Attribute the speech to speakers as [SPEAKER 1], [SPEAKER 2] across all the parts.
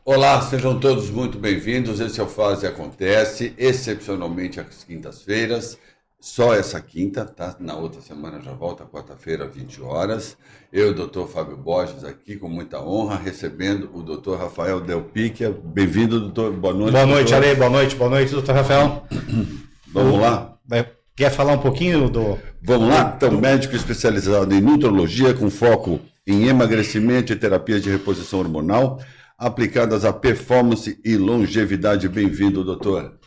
[SPEAKER 1] Olá, sejam todos muito bem-vindos. Esse é o Faz e Acontece, excepcionalmente às quintas-feiras. Só essa quinta, tá? Na outra semana já volta, quarta-feira, 20 horas. Eu e o Dr. Fábio Borges aqui, com muita honra, recebendo o Dr. Rafael Del Picchia. Bem-vindo, doutor. Boa noite.
[SPEAKER 2] Boa noite, Ale. Boa noite, doutor Rafael.
[SPEAKER 1] Vamos lá?
[SPEAKER 2] Quer falar um pouquinho do...
[SPEAKER 1] Vamos lá? Então, médico especializado em nutrologia, com foco em emagrecimento e terapias de reposição hormonal, aplicadas à performance e longevidade. Bem-vindo, doutor.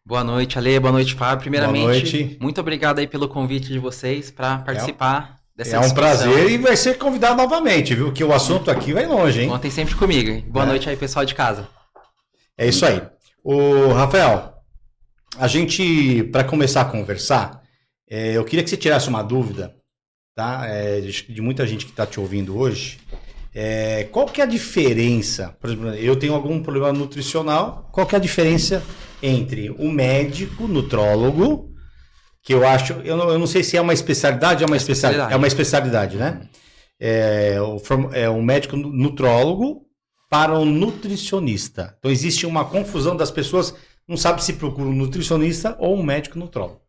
[SPEAKER 3] Boa noite, Ale. Boa noite, Fábio. Primeiramente,
[SPEAKER 2] Boa noite.
[SPEAKER 3] Muito obrigado aí pelo convite de vocês para participar dessa
[SPEAKER 2] discussão. É um prazer e vai ser convidado novamente, viu? Que o assunto aqui vai longe, hein?
[SPEAKER 3] Contem sempre comigo. Boa noite aí, pessoal de casa.
[SPEAKER 2] É isso aí. O Rafael, a gente, para começar a conversar, eu queria que você tirasse uma dúvida, tá? De muita gente que está te ouvindo hoje. Qual que é a diferença? Por exemplo, eu tenho algum problema nutricional. Qual que é a diferença entre o médico, nutrólogo, que eu acho, eu não sei se é uma especialidade, é uma especialidade, né? O médico nutrólogo para o nutricionista. Então existe uma confusão das pessoas, não sabe se procura um nutricionista ou um médico nutrólogo.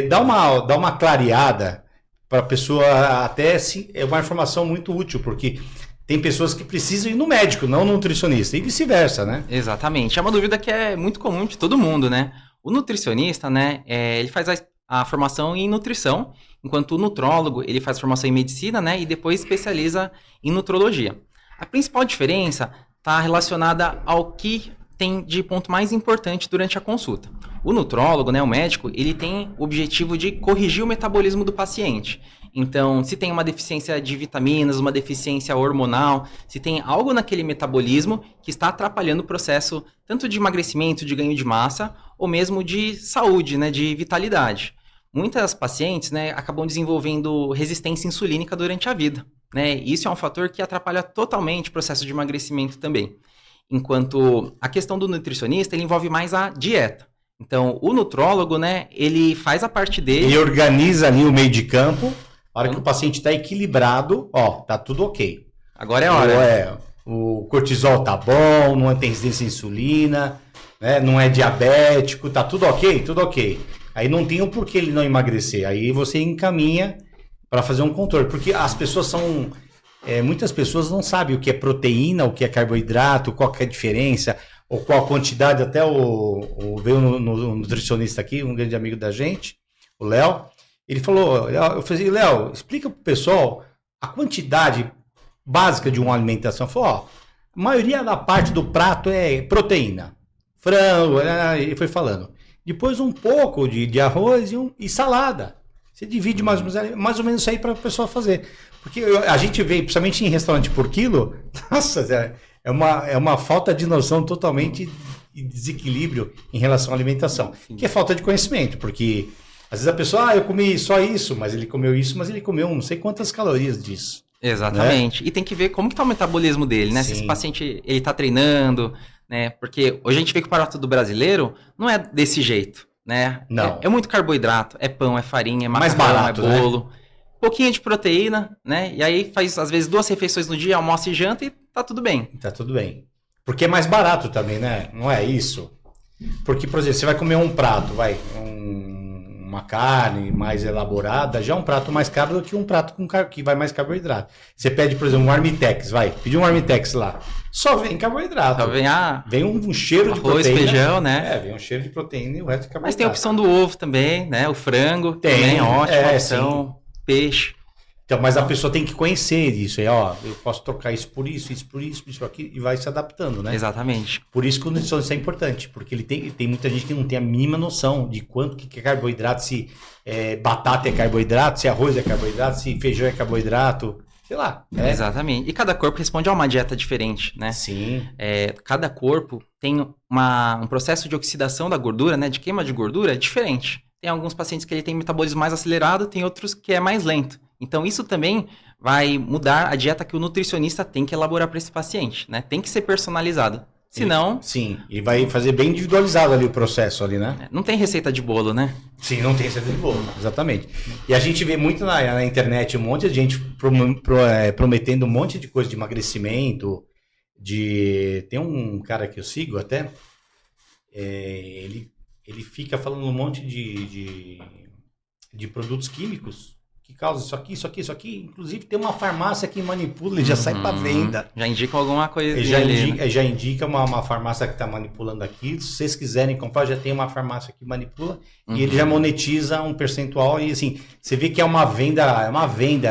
[SPEAKER 2] Dá uma clareada para a pessoa, até é uma informação muito útil, porque tem pessoas que precisam ir no médico, não no nutricionista, e vice-versa, né?
[SPEAKER 3] Exatamente. É uma dúvida que é muito comum de todo mundo, né? O nutricionista, né, ele faz a formação em nutrição, enquanto o nutrólogo, ele faz formação em medicina, né, e depois especializa em nutrologia. A principal diferença está relacionada ao que tem de ponto mais importante durante a consulta. O nutrólogo, né, o médico, ele tem o objetivo de corrigir o metabolismo do paciente. Então, se tem uma deficiência de vitaminas, uma deficiência hormonal, se tem algo naquele metabolismo que está atrapalhando o processo tanto de emagrecimento, de ganho de massa, ou mesmo de saúde, né, de vitalidade. Muitas pacientes, né, acabam desenvolvendo resistência insulínica durante a vida, né? Isso é um fator que atrapalha totalmente o processo de emagrecimento também. Enquanto a questão do nutricionista, ele envolve mais a dieta. Então, o nutrólogo, né, ele faz a parte dele...
[SPEAKER 2] Ele organiza ali o meio de campo, a hora que o paciente está equilibrado, tá tudo ok.
[SPEAKER 3] Agora é a hora.
[SPEAKER 2] O cortisol tá bom, não tem resistência à insulina, né, não é diabético, tá tudo ok? Tudo ok. Aí não tem o porquê ele não emagrecer. Aí você encaminha para fazer um controle. Porque as pessoas são... muitas pessoas não sabem o que é proteína, o que é carboidrato, qual que é a diferença, ou qual a quantidade. Até veio no nutricionista aqui, um grande amigo da gente, o Léo. Ele falou, eu falei, Léo, explica pro pessoal a quantidade básica de uma alimentação. Ele falou, a maioria da parte do prato é proteína, frango, ele foi falando. Depois um pouco de arroz e salada. Você divide mais ou menos isso aí para a pessoa fazer. Porque a gente vê, principalmente em restaurante por quilo, nossa, é uma falta de noção totalmente de desequilíbrio em relação à alimentação. Sim. Que é falta de conhecimento, porque às vezes a pessoa, eu comi só isso, mas ele comeu não sei quantas calorias disso.
[SPEAKER 3] Exatamente. Né? E tem que ver como que tá o metabolismo dele, né? Sim. Se esse paciente, ele tá treinando, né? Porque hoje a gente vê que o prato do brasileiro não é desse jeito, né?
[SPEAKER 2] Não.
[SPEAKER 3] É muito carboidrato, é pão, é farinha, é macarrão,
[SPEAKER 2] mais barato,
[SPEAKER 3] é bolo.
[SPEAKER 2] Né?
[SPEAKER 3] Pouquinho de proteína, né? E aí faz, às vezes, 2 refeições no dia, almoço e janta e tá tudo bem.
[SPEAKER 2] Tá tudo bem. Porque é mais barato também, né? Não é isso? Porque, por exemplo, você vai comer um prato, uma carne mais elaborada, já é um prato mais caro do que um prato que vai mais carboidrato. Você pede, por exemplo, um Armitex, pedir um Armitex lá. Só vem carboidrato.
[SPEAKER 3] Só vem
[SPEAKER 2] um cheiro de proteína.
[SPEAKER 3] Arroz, feijão, né?
[SPEAKER 2] Vem um cheiro de proteína e o resto de carboidrato.
[SPEAKER 3] Mas tem a opção do ovo também, né? O frango também é ótima opção. Sim. Peixe.
[SPEAKER 2] Então, mas a pessoa tem que conhecer isso. Eu posso trocar isso por isso aqui, e vai se adaptando, né?
[SPEAKER 3] Exatamente.
[SPEAKER 2] Por isso que o nutricionista é importante, porque tem muita gente que não tem a mínima noção de quanto que é carboidrato, se batata é carboidrato, se arroz é carboidrato, se feijão é carboidrato, sei lá.
[SPEAKER 3] Exatamente. E cada corpo responde a uma dieta diferente, né?
[SPEAKER 2] Sim.
[SPEAKER 3] Cada corpo tem um processo de oxidação da gordura, né? De queima de gordura diferente. Tem alguns pacientes que ele tem metabolismo mais acelerado, tem outros que é mais lento. Então, isso também vai mudar a dieta que o nutricionista tem que elaborar para esse paciente, né? Tem que ser personalizado. Senão...
[SPEAKER 2] Sim, e vai fazer bem individualizado ali o processo ali, né?
[SPEAKER 3] Não tem receita de bolo, né?
[SPEAKER 2] Sim, não tem receita de bolo, exatamente. E a gente vê muito na internet um monte de gente prometendo um monte de coisa de emagrecimento, Tem um cara que eu sigo até, ele fica falando um monte de produtos químicos que causam isso aqui, isso aqui, isso aqui. Inclusive tem uma farmácia que manipula e já sai para venda.
[SPEAKER 3] Já indica alguma coisa
[SPEAKER 2] Já indica uma farmácia que está manipulando aqui. Se vocês quiserem comprar, já tem uma farmácia que manipula e ele já monetiza um percentual. E assim, você vê que é uma venda,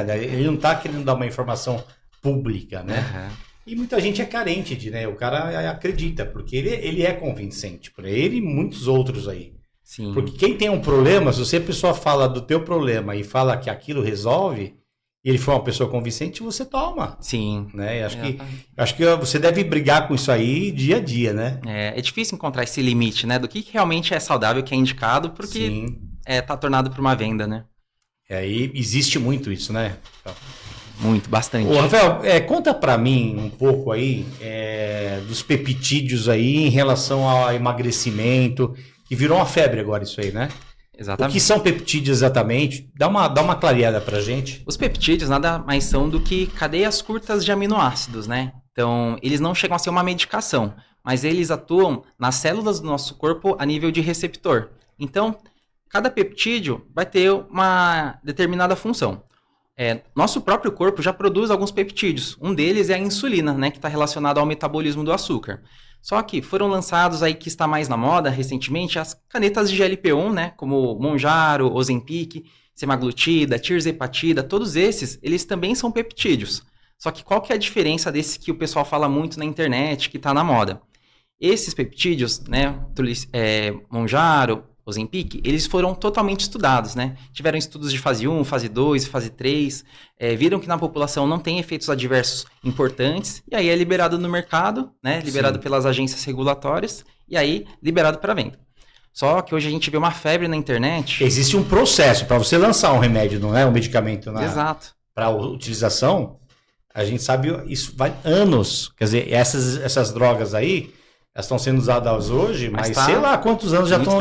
[SPEAKER 2] né? Ele não está querendo dar uma informação pública, né? E muita gente é carente né? O cara acredita, porque ele é convincente, para ele e muitos outros aí.
[SPEAKER 3] Sim.
[SPEAKER 2] Porque quem tem um problema, se você a pessoa fala do teu problema e fala que aquilo resolve, e ele for uma pessoa convincente, você toma.
[SPEAKER 3] Sim.
[SPEAKER 2] Né? Acho que você deve brigar com isso aí dia a dia, né?
[SPEAKER 3] É difícil encontrar esse limite, né? Do que realmente é saudável, que é indicado, porque tá tornado por uma venda, né?
[SPEAKER 2] E existe muito isso, né?
[SPEAKER 3] Muito, bastante.
[SPEAKER 2] Ô, Rafael, conta pra mim um pouco aí dos peptídeos aí em relação ao emagrecimento, que virou uma febre agora isso aí, né?
[SPEAKER 3] Exatamente.
[SPEAKER 2] O que são peptídeos exatamente? Dá uma clareada pra gente.
[SPEAKER 3] Os peptídeos nada mais são do que cadeias curtas de aminoácidos, né? Então, eles não chegam a ser uma medicação, mas eles atuam nas células do nosso corpo a nível de receptor. Então, cada peptídeo vai ter uma determinada função. Nosso próprio corpo já produz alguns peptídeos. Um deles é a insulina, né, que está relacionado ao metabolismo do açúcar. Só que foram lançados aí, que está mais na moda recentemente, as canetas de GLP-1, né, como Mounjaro, Ozempic, semaglutida, tirzepatida, todos esses, eles também são peptídeos. Só que qual que é a diferença desse que o pessoal fala muito na internet, que está na moda? Esses peptídeos, né, Mounjaro, Ozempic, eles foram totalmente estudados, né? Tiveram estudos de fase 1, fase 2, fase 3, viram que na população não tem efeitos adversos importantes, e aí é liberado no mercado, né? Liberado pelas agências regulatórias, e aí liberado para venda. Só que hoje a gente vê uma febre na internet.
[SPEAKER 2] Existe um processo para você lançar um remédio, não é? Um medicamento
[SPEAKER 3] Exato.
[SPEAKER 2] Para utilização, a gente sabe isso vai anos. Quer dizer, essas drogas aí, elas estão sendo usadas hoje, mas sei lá quantos anos já estão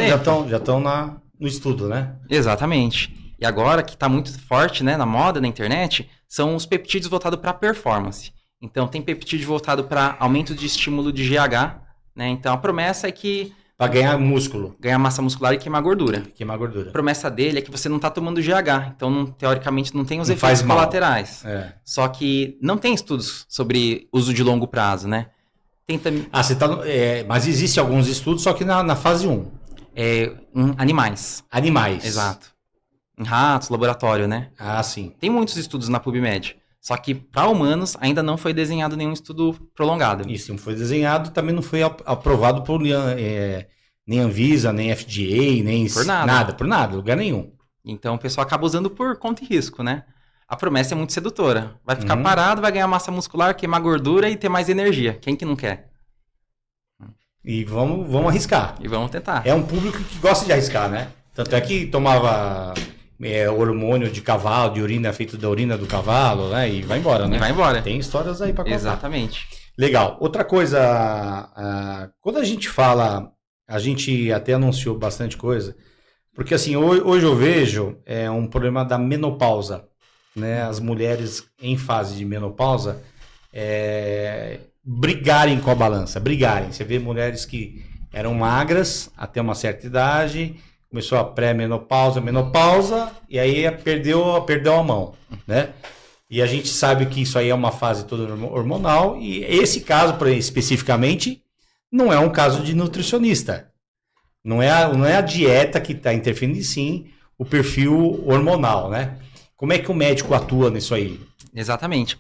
[SPEAKER 2] no estudo, né?
[SPEAKER 3] Exatamente. E agora, que está muito forte, né, na moda, na internet, são os peptídeos voltados para performance. Então, tem peptídeo voltado para aumento de estímulo de GH, né? Então, a promessa é que...
[SPEAKER 2] Para ganhar músculo.
[SPEAKER 3] Ganhar massa muscular e queimar gordura.
[SPEAKER 2] Queimar gordura.
[SPEAKER 3] A promessa dele é que você não está tomando GH. Então, teoricamente, não tem os efeitos colaterais. Só que não tem estudos sobre uso de longo prazo, né?
[SPEAKER 2] Você tá mas existe alguns estudos, só que na fase 1.
[SPEAKER 3] Animais.
[SPEAKER 2] Animais.
[SPEAKER 3] Exato. Em ratos, laboratório, né?
[SPEAKER 2] Ah, sim.
[SPEAKER 3] Tem muitos estudos na PubMed. Só que para humanos ainda não foi desenhado nenhum estudo prolongado.
[SPEAKER 2] E se não foi desenhado, também não foi aprovado por nem Anvisa, nem FDA, nem
[SPEAKER 3] por nada.
[SPEAKER 2] Por nada, lugar nenhum.
[SPEAKER 3] Então o pessoal acaba usando por conta e risco, né? A promessa é muito sedutora. Vai ficar parado, vai ganhar massa muscular, queimar gordura e ter mais energia. Quem que não quer?
[SPEAKER 2] E vamos arriscar.
[SPEAKER 3] E vamos tentar.
[SPEAKER 2] É um público que gosta de arriscar, né? Tanto é que tomava hormônio de cavalo, de urina feito da urina do cavalo, né? E vai embora, né?
[SPEAKER 3] E vai embora.
[SPEAKER 2] Tem histórias aí para contar.
[SPEAKER 3] Exatamente.
[SPEAKER 2] Legal. Outra coisa, quando a gente fala, a gente até anunciou bastante coisa, porque assim, hoje eu vejo um problema da menopausa. Né, as mulheres em fase de menopausa brigarem com a balança, Você vê mulheres que eram magras até uma certa idade, começou a pré-menopausa, menopausa, e aí perdeu a mão, né? E a gente sabe que isso aí é uma fase toda hormonal, e esse caso especificamente não é um caso de nutricionista. Não é a dieta que está interferindo, e sim o perfil hormonal, né? Como é que o médico atua nisso aí?
[SPEAKER 3] Exatamente.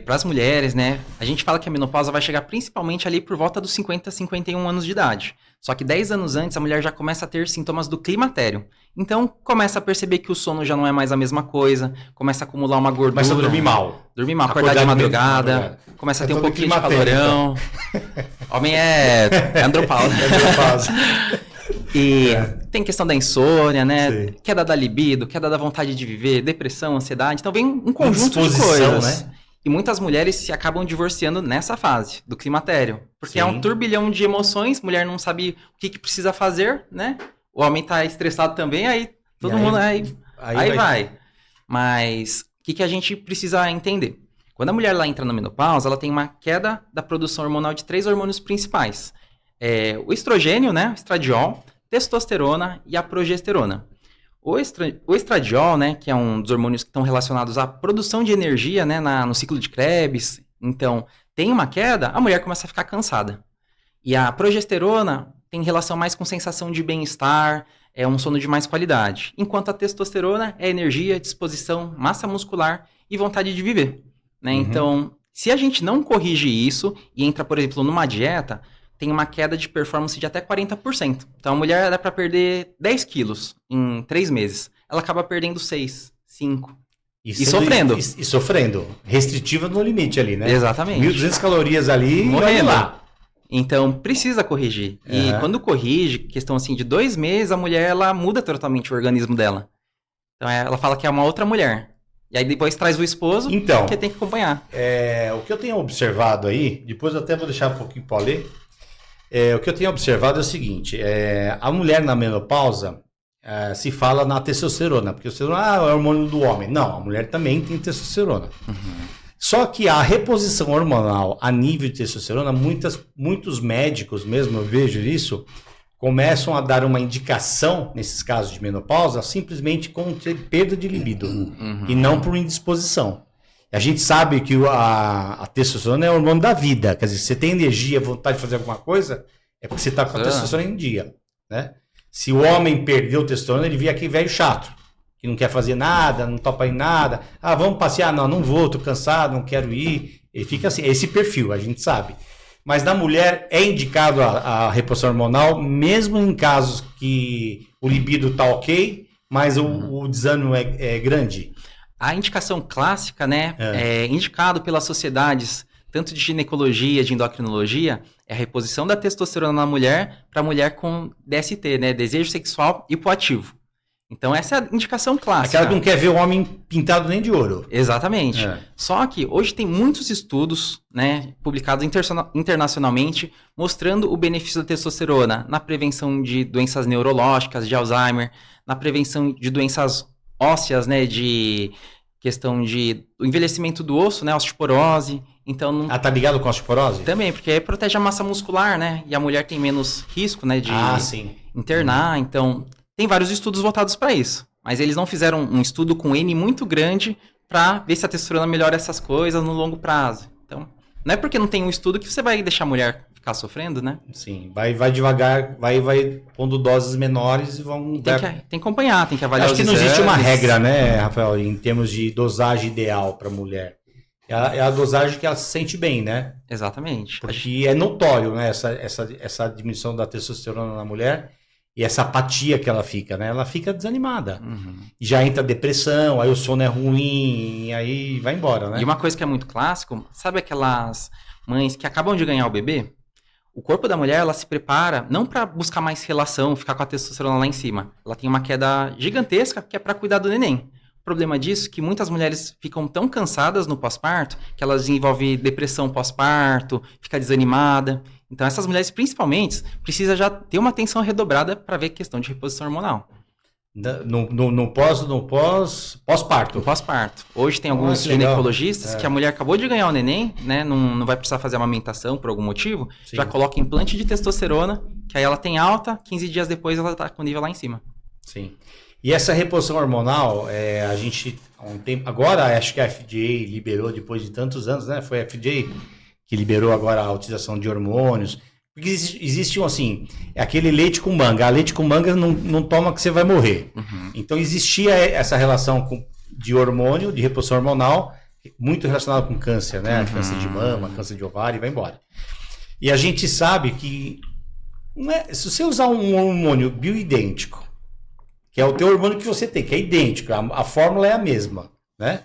[SPEAKER 3] Para as mulheres, né, a gente fala que a menopausa vai chegar principalmente ali por volta dos 50, 51 anos de idade. Só que 10 anos antes a mulher já começa a ter sintomas do climatério. Então começa a perceber que o sono já não é mais a mesma coisa, começa a acumular uma gordura.
[SPEAKER 2] Começa a dormir mal.
[SPEAKER 3] Acordar de madrugada, começa a ter um pouquinho de calorão. Então. Homem é andropausa. E tem questão da insônia, né? Sim. Queda da libido, queda da vontade de viver, depressão, ansiedade. Então vem um conjunto de coisas. Né? E muitas mulheres se acabam divorciando nessa fase do climatério. Porque é um turbilhão de emoções, mulher não sabe o que precisa fazer, né? O homem tá estressado também, aí todo mundo... Aí vai. Mas o que a gente precisa entender? Quando a mulher ela entra na menopausa, ela tem uma queda da produção hormonal de 3 hormônios principais. O estrogênio, né, o estradiol, testosterona e a progesterona. O estradiol, né, que é um dos hormônios que estão relacionados à produção de energia, né, no ciclo de Krebs. Então, tem uma queda, a mulher começa a ficar cansada. E a progesterona tem relação mais com sensação de bem-estar, é um sono de mais qualidade. Enquanto a testosterona é energia, disposição, massa muscular e vontade de viver. Né? Então, se a gente não corrige isso e entra, por exemplo, numa dieta, tem uma queda de performance de até 40%. Então, a mulher dá para perder 10 quilos em 3 meses. Ela acaba perdendo 6, 5. E sofrendo.
[SPEAKER 2] E sofrendo. Restritiva no limite ali, né?
[SPEAKER 3] Exatamente.
[SPEAKER 2] 1.200 calorias ali
[SPEAKER 3] morrendo
[SPEAKER 2] lá.
[SPEAKER 3] Então, precisa corrigir. E quando corrige, questão assim de 2 meses, a mulher ela muda totalmente o organismo dela. Então, ela fala que é uma outra mulher. E aí depois traz o esposo,
[SPEAKER 2] então,
[SPEAKER 3] que tem que acompanhar.
[SPEAKER 2] O que eu tenho observado aí, depois eu até vou deixar um pouquinho para ler. O que eu tenho observado é o seguinte, a mulher na menopausa se fala na testosterona, porque o testosterona é o hormônio do homem. Não, a mulher também tem testosterona. Só que a reposição hormonal a nível de testosterona, muitos médicos mesmo, eu vejo isso, começam a dar uma indicação, nesses casos de menopausa, simplesmente com perda de libido, e não por indisposição. A gente sabe que a testosterona é o hormônio da vida, quer dizer, se você tem energia, vontade de fazer alguma coisa, é porque você está com a testosterona em dia, né? Se o homem perdeu a testosterona, ele vira aquele velho chato, que não quer fazer nada, não topa em nada, vamos passear, não vou, tô cansado, não quero ir, ele fica assim, esse perfil, a gente sabe. Mas na mulher é indicado a reposição hormonal, mesmo em casos que o libido tá ok, mas o desânimo é grande.
[SPEAKER 3] A indicação clássica, né, é indicado pelas sociedades, tanto de ginecologia, de endocrinologia, é a reposição da testosterona na mulher para mulher com DST, né, desejo sexual hipoativo. Então essa é a indicação clássica.
[SPEAKER 2] Aquela que não quer ver o homem pintado nem de ouro.
[SPEAKER 3] Exatamente. Só que hoje tem muitos estudos, né, publicados internacionalmente, mostrando o benefício da testosterona na prevenção de doenças neurológicas, de Alzheimer, na prevenção de doenças ósseas, né, de questão de o envelhecimento do osso, né, osteoporose. Então,
[SPEAKER 2] tá ligado com a osteoporose?
[SPEAKER 3] Também, porque aí protege a massa muscular, né, e a mulher tem menos risco, né, de internar, então tem vários estudos voltados para isso, mas eles não fizeram um estudo com N muito grande para ver se a testosterona melhora essas coisas no longo prazo. Então, não é porque não tem um estudo que você vai deixar a mulher ficar sofrendo, né?
[SPEAKER 2] Sim, vai devagar, vai pondo doses menores e vão...
[SPEAKER 3] Tem que acompanhar, tem que avaliar os exames.
[SPEAKER 2] Acho que não existe uma regra, né, Rafael, em termos de dosagem ideal para a mulher. É a dosagem que ela se sente bem, né?
[SPEAKER 3] Exatamente.
[SPEAKER 2] Porque é notório, né, essa diminuição da testosterona na mulher e essa apatia que ela fica, né? Ela fica desanimada. E já entra depressão, aí o sono é ruim, e aí vai embora, né?
[SPEAKER 3] E uma coisa que é muito clássico, sabe aquelas mães que acabam de ganhar o bebê? O corpo da mulher, ela se prepara não para buscar mais relação, ficar com a testosterona lá em cima. Ela tem uma queda gigantesca que é para cuidar do neném. O problema disso é que muitas mulheres ficam tão cansadas no pós-parto que elas desenvolvem depressão pós-parto, fica desanimada. Então essas mulheres, principalmente, precisam já ter uma atenção redobrada para ver questão de reposição hormonal.
[SPEAKER 2] No pós-parto.
[SPEAKER 3] No pós-parto. Hoje tem alguns ginecologistas que a mulher acabou de ganhar o neném, né? Não vai precisar fazer amamentação por algum motivo. Sim. Já coloca implante de testosterona, que aí ela tem alta, 15 dias depois ela está com o nível lá em cima.
[SPEAKER 2] Sim. E essa reposição hormonal, a gente, há um tempo, agora acho que a FDA liberou depois de tantos anos, né? Foi a FDA que liberou agora a utilização de hormônios. Porque existe assim, aquele leite com manga. A leite com manga não toma que você vai morrer. Então existia essa relação de hormônio, de reposição hormonal, muito relacionada com câncer, né? Câncer de mama, câncer de ovário, e vai embora. E a gente sabe que se você usar um hormônio bioidêntico, que é o teu hormônio que você tem, que é idêntico, a fórmula é a mesma, né?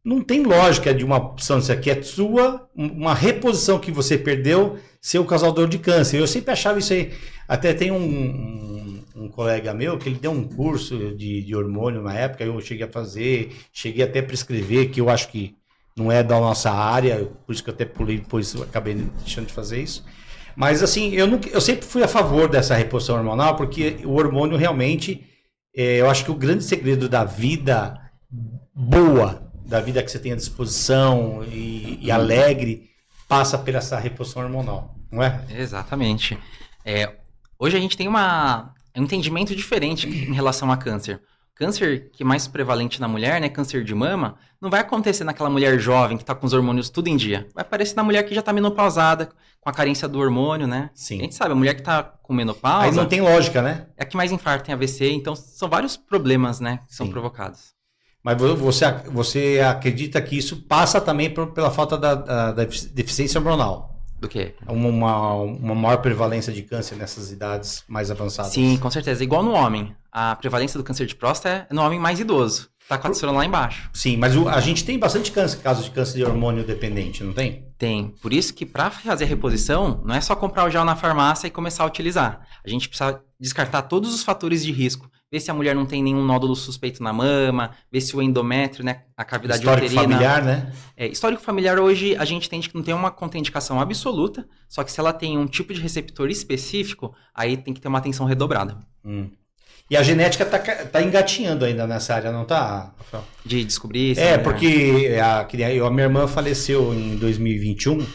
[SPEAKER 2] Não tem lógica de uma substância que é sua, uma reposição que você perdeu, ser o causador de câncer. Eu sempre achava isso aí. Até tem um colega meu que ele deu um curso de hormônio na época, eu cheguei a fazer, cheguei até a prescrever, que eu acho que não é da nossa área, por isso que eu até pulei, depois acabei deixando de fazer isso. Mas assim, eu sempre fui a favor dessa reposição hormonal, porque o hormônio realmente, eu acho que o grande segredo da vida boa, da vida que você tem à disposição e alegre passa por essa reposição hormonal, não é?
[SPEAKER 3] Exatamente. Hoje a gente tem um entendimento diferente em relação a câncer. Câncer que é mais prevalente na mulher, né, câncer de mama, não vai acontecer naquela mulher jovem que está com os hormônios tudo em dia. Vai aparecer na mulher que já está menopausada, com a carência do hormônio, né?
[SPEAKER 2] Sim.
[SPEAKER 3] A gente sabe, a mulher que está com menopausa...
[SPEAKER 2] Aí não tem lógica, né?
[SPEAKER 3] É a que mais infarta, tem AVC, então são vários problemas, né, que são
[SPEAKER 2] Sim.
[SPEAKER 3] provocados.
[SPEAKER 2] Mas você acredita que isso passa também pela falta da deficiência hormonal?
[SPEAKER 3] Do quê?
[SPEAKER 2] Uma maior prevalência de câncer nessas idades mais avançadas?
[SPEAKER 3] Sim, com certeza. Igual no homem. A prevalência do câncer de próstata é no homem mais idoso. Tá com a testosterona lá embaixo.
[SPEAKER 2] Sim, mas a gente tem bastante casos de câncer de hormônio dependente, não tem?
[SPEAKER 3] Tem. Por isso que para fazer a reposição, não é só comprar o gel na farmácia e começar a utilizar. A gente precisa descartar todos os fatores de risco. Ver se a mulher não tem nenhum nódulo suspeito na mama, ver se o endométrio, né, a cavidade
[SPEAKER 2] Histórico
[SPEAKER 3] uterina...
[SPEAKER 2] familiar, né?
[SPEAKER 3] Histórico familiar hoje a gente entende que não tem uma contraindicação absoluta, só que se ela tem um tipo de receptor específico, aí tem que ter uma atenção redobrada.
[SPEAKER 2] E a genética tá engatinhando ainda nessa área, não tá, Rafael?
[SPEAKER 3] De descobrir isso.
[SPEAKER 2] Porque a minha irmã faleceu em 2021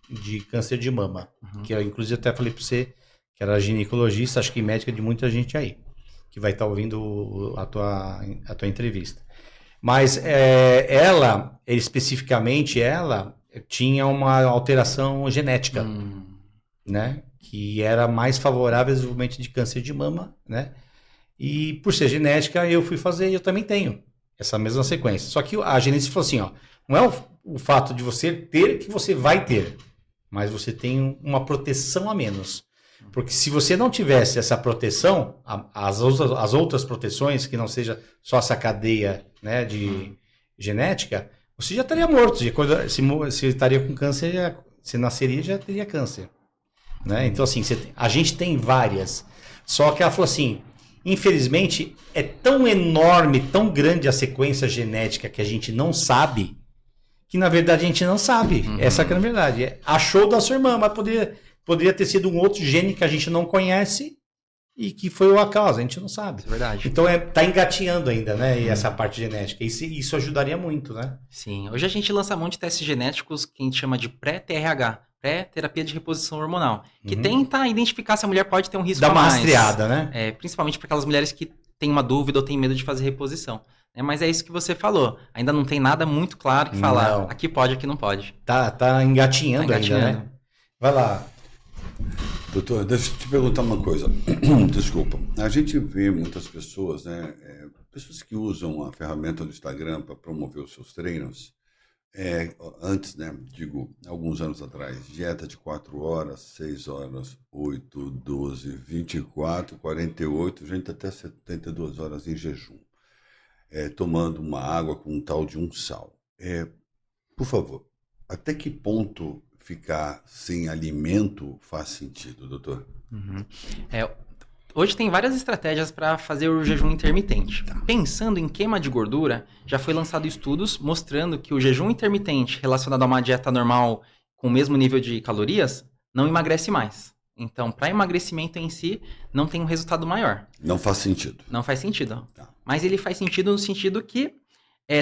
[SPEAKER 2] de câncer de mama. Que eu, inclusive, até falei para você que era ginecologista, acho que médica de muita gente aí, que vai estar ouvindo a tua entrevista. Mas ela, especificamente ela, tinha uma alteração genética, né? Que era mais favorável ao desenvolvimento de câncer de mama, né? E por ser genética, eu fui fazer e eu também tenho essa mesma sequência. Só que a genética falou assim, ó, não é o fato de você ter que você vai ter, mas você tem uma proteção a menos. Porque se você não tivesse essa proteção, as outras proteções, que não seja só essa cadeia, né, de genética, você já estaria morto. Se estaria com câncer, se nasceria, já teria câncer. Né? Então, assim, a gente tem várias. Só que ela falou assim, infelizmente, é tão enorme, tão grande a sequência genética que a gente não sabe, que na verdade a gente não sabe. Essa que é a verdade. Achou da sua irmã, mas poderia ter sido um outro gene que a gente não conhece e que foi a causa, a gente não sabe.
[SPEAKER 3] É verdade.
[SPEAKER 2] Então tá engatinhando ainda, né? E essa parte genética. Isso ajudaria muito, né?
[SPEAKER 3] Sim. Hoje a gente lança um monte de testes genéticos que a gente chama de pré-TRH, pré-terapia de reposição hormonal, que tenta identificar se a mulher pode ter um risco
[SPEAKER 2] Dá
[SPEAKER 3] a
[SPEAKER 2] uma
[SPEAKER 3] mais.
[SPEAKER 2] rastreada, né?
[SPEAKER 3] Principalmente para aquelas mulheres que têm uma dúvida ou têm medo de fazer reposição. Mas é isso que você falou. Ainda não tem nada muito claro que falar. Aqui pode, aqui não pode.
[SPEAKER 2] Tá engatinhando ainda, né? Vai lá.
[SPEAKER 1] Doutor, deixa eu te perguntar uma coisa. Desculpa. A gente vê muitas pessoas, né? Pessoas que usam a ferramenta do Instagram para promover os seus treinos. Antes, né? Digo, alguns anos atrás, dieta de 4 horas, 6 horas, 8, 12, 24, 48, gente até 72 horas em jejum. Tomando uma água com um tal de um sal. Por favor, até que ponto ficar sem alimento faz sentido, doutor?
[SPEAKER 3] Hoje tem várias estratégias para fazer o jejum intermitente. Pensando em queima de gordura, já foi lançado estudos mostrando que o jejum intermitente relacionado a uma dieta normal com o mesmo nível de calorias não emagrece mais. Então, para emagrecimento em si, não tem um resultado maior.
[SPEAKER 1] Não faz sentido.
[SPEAKER 3] Não faz sentido. Mas ele faz sentido no sentido que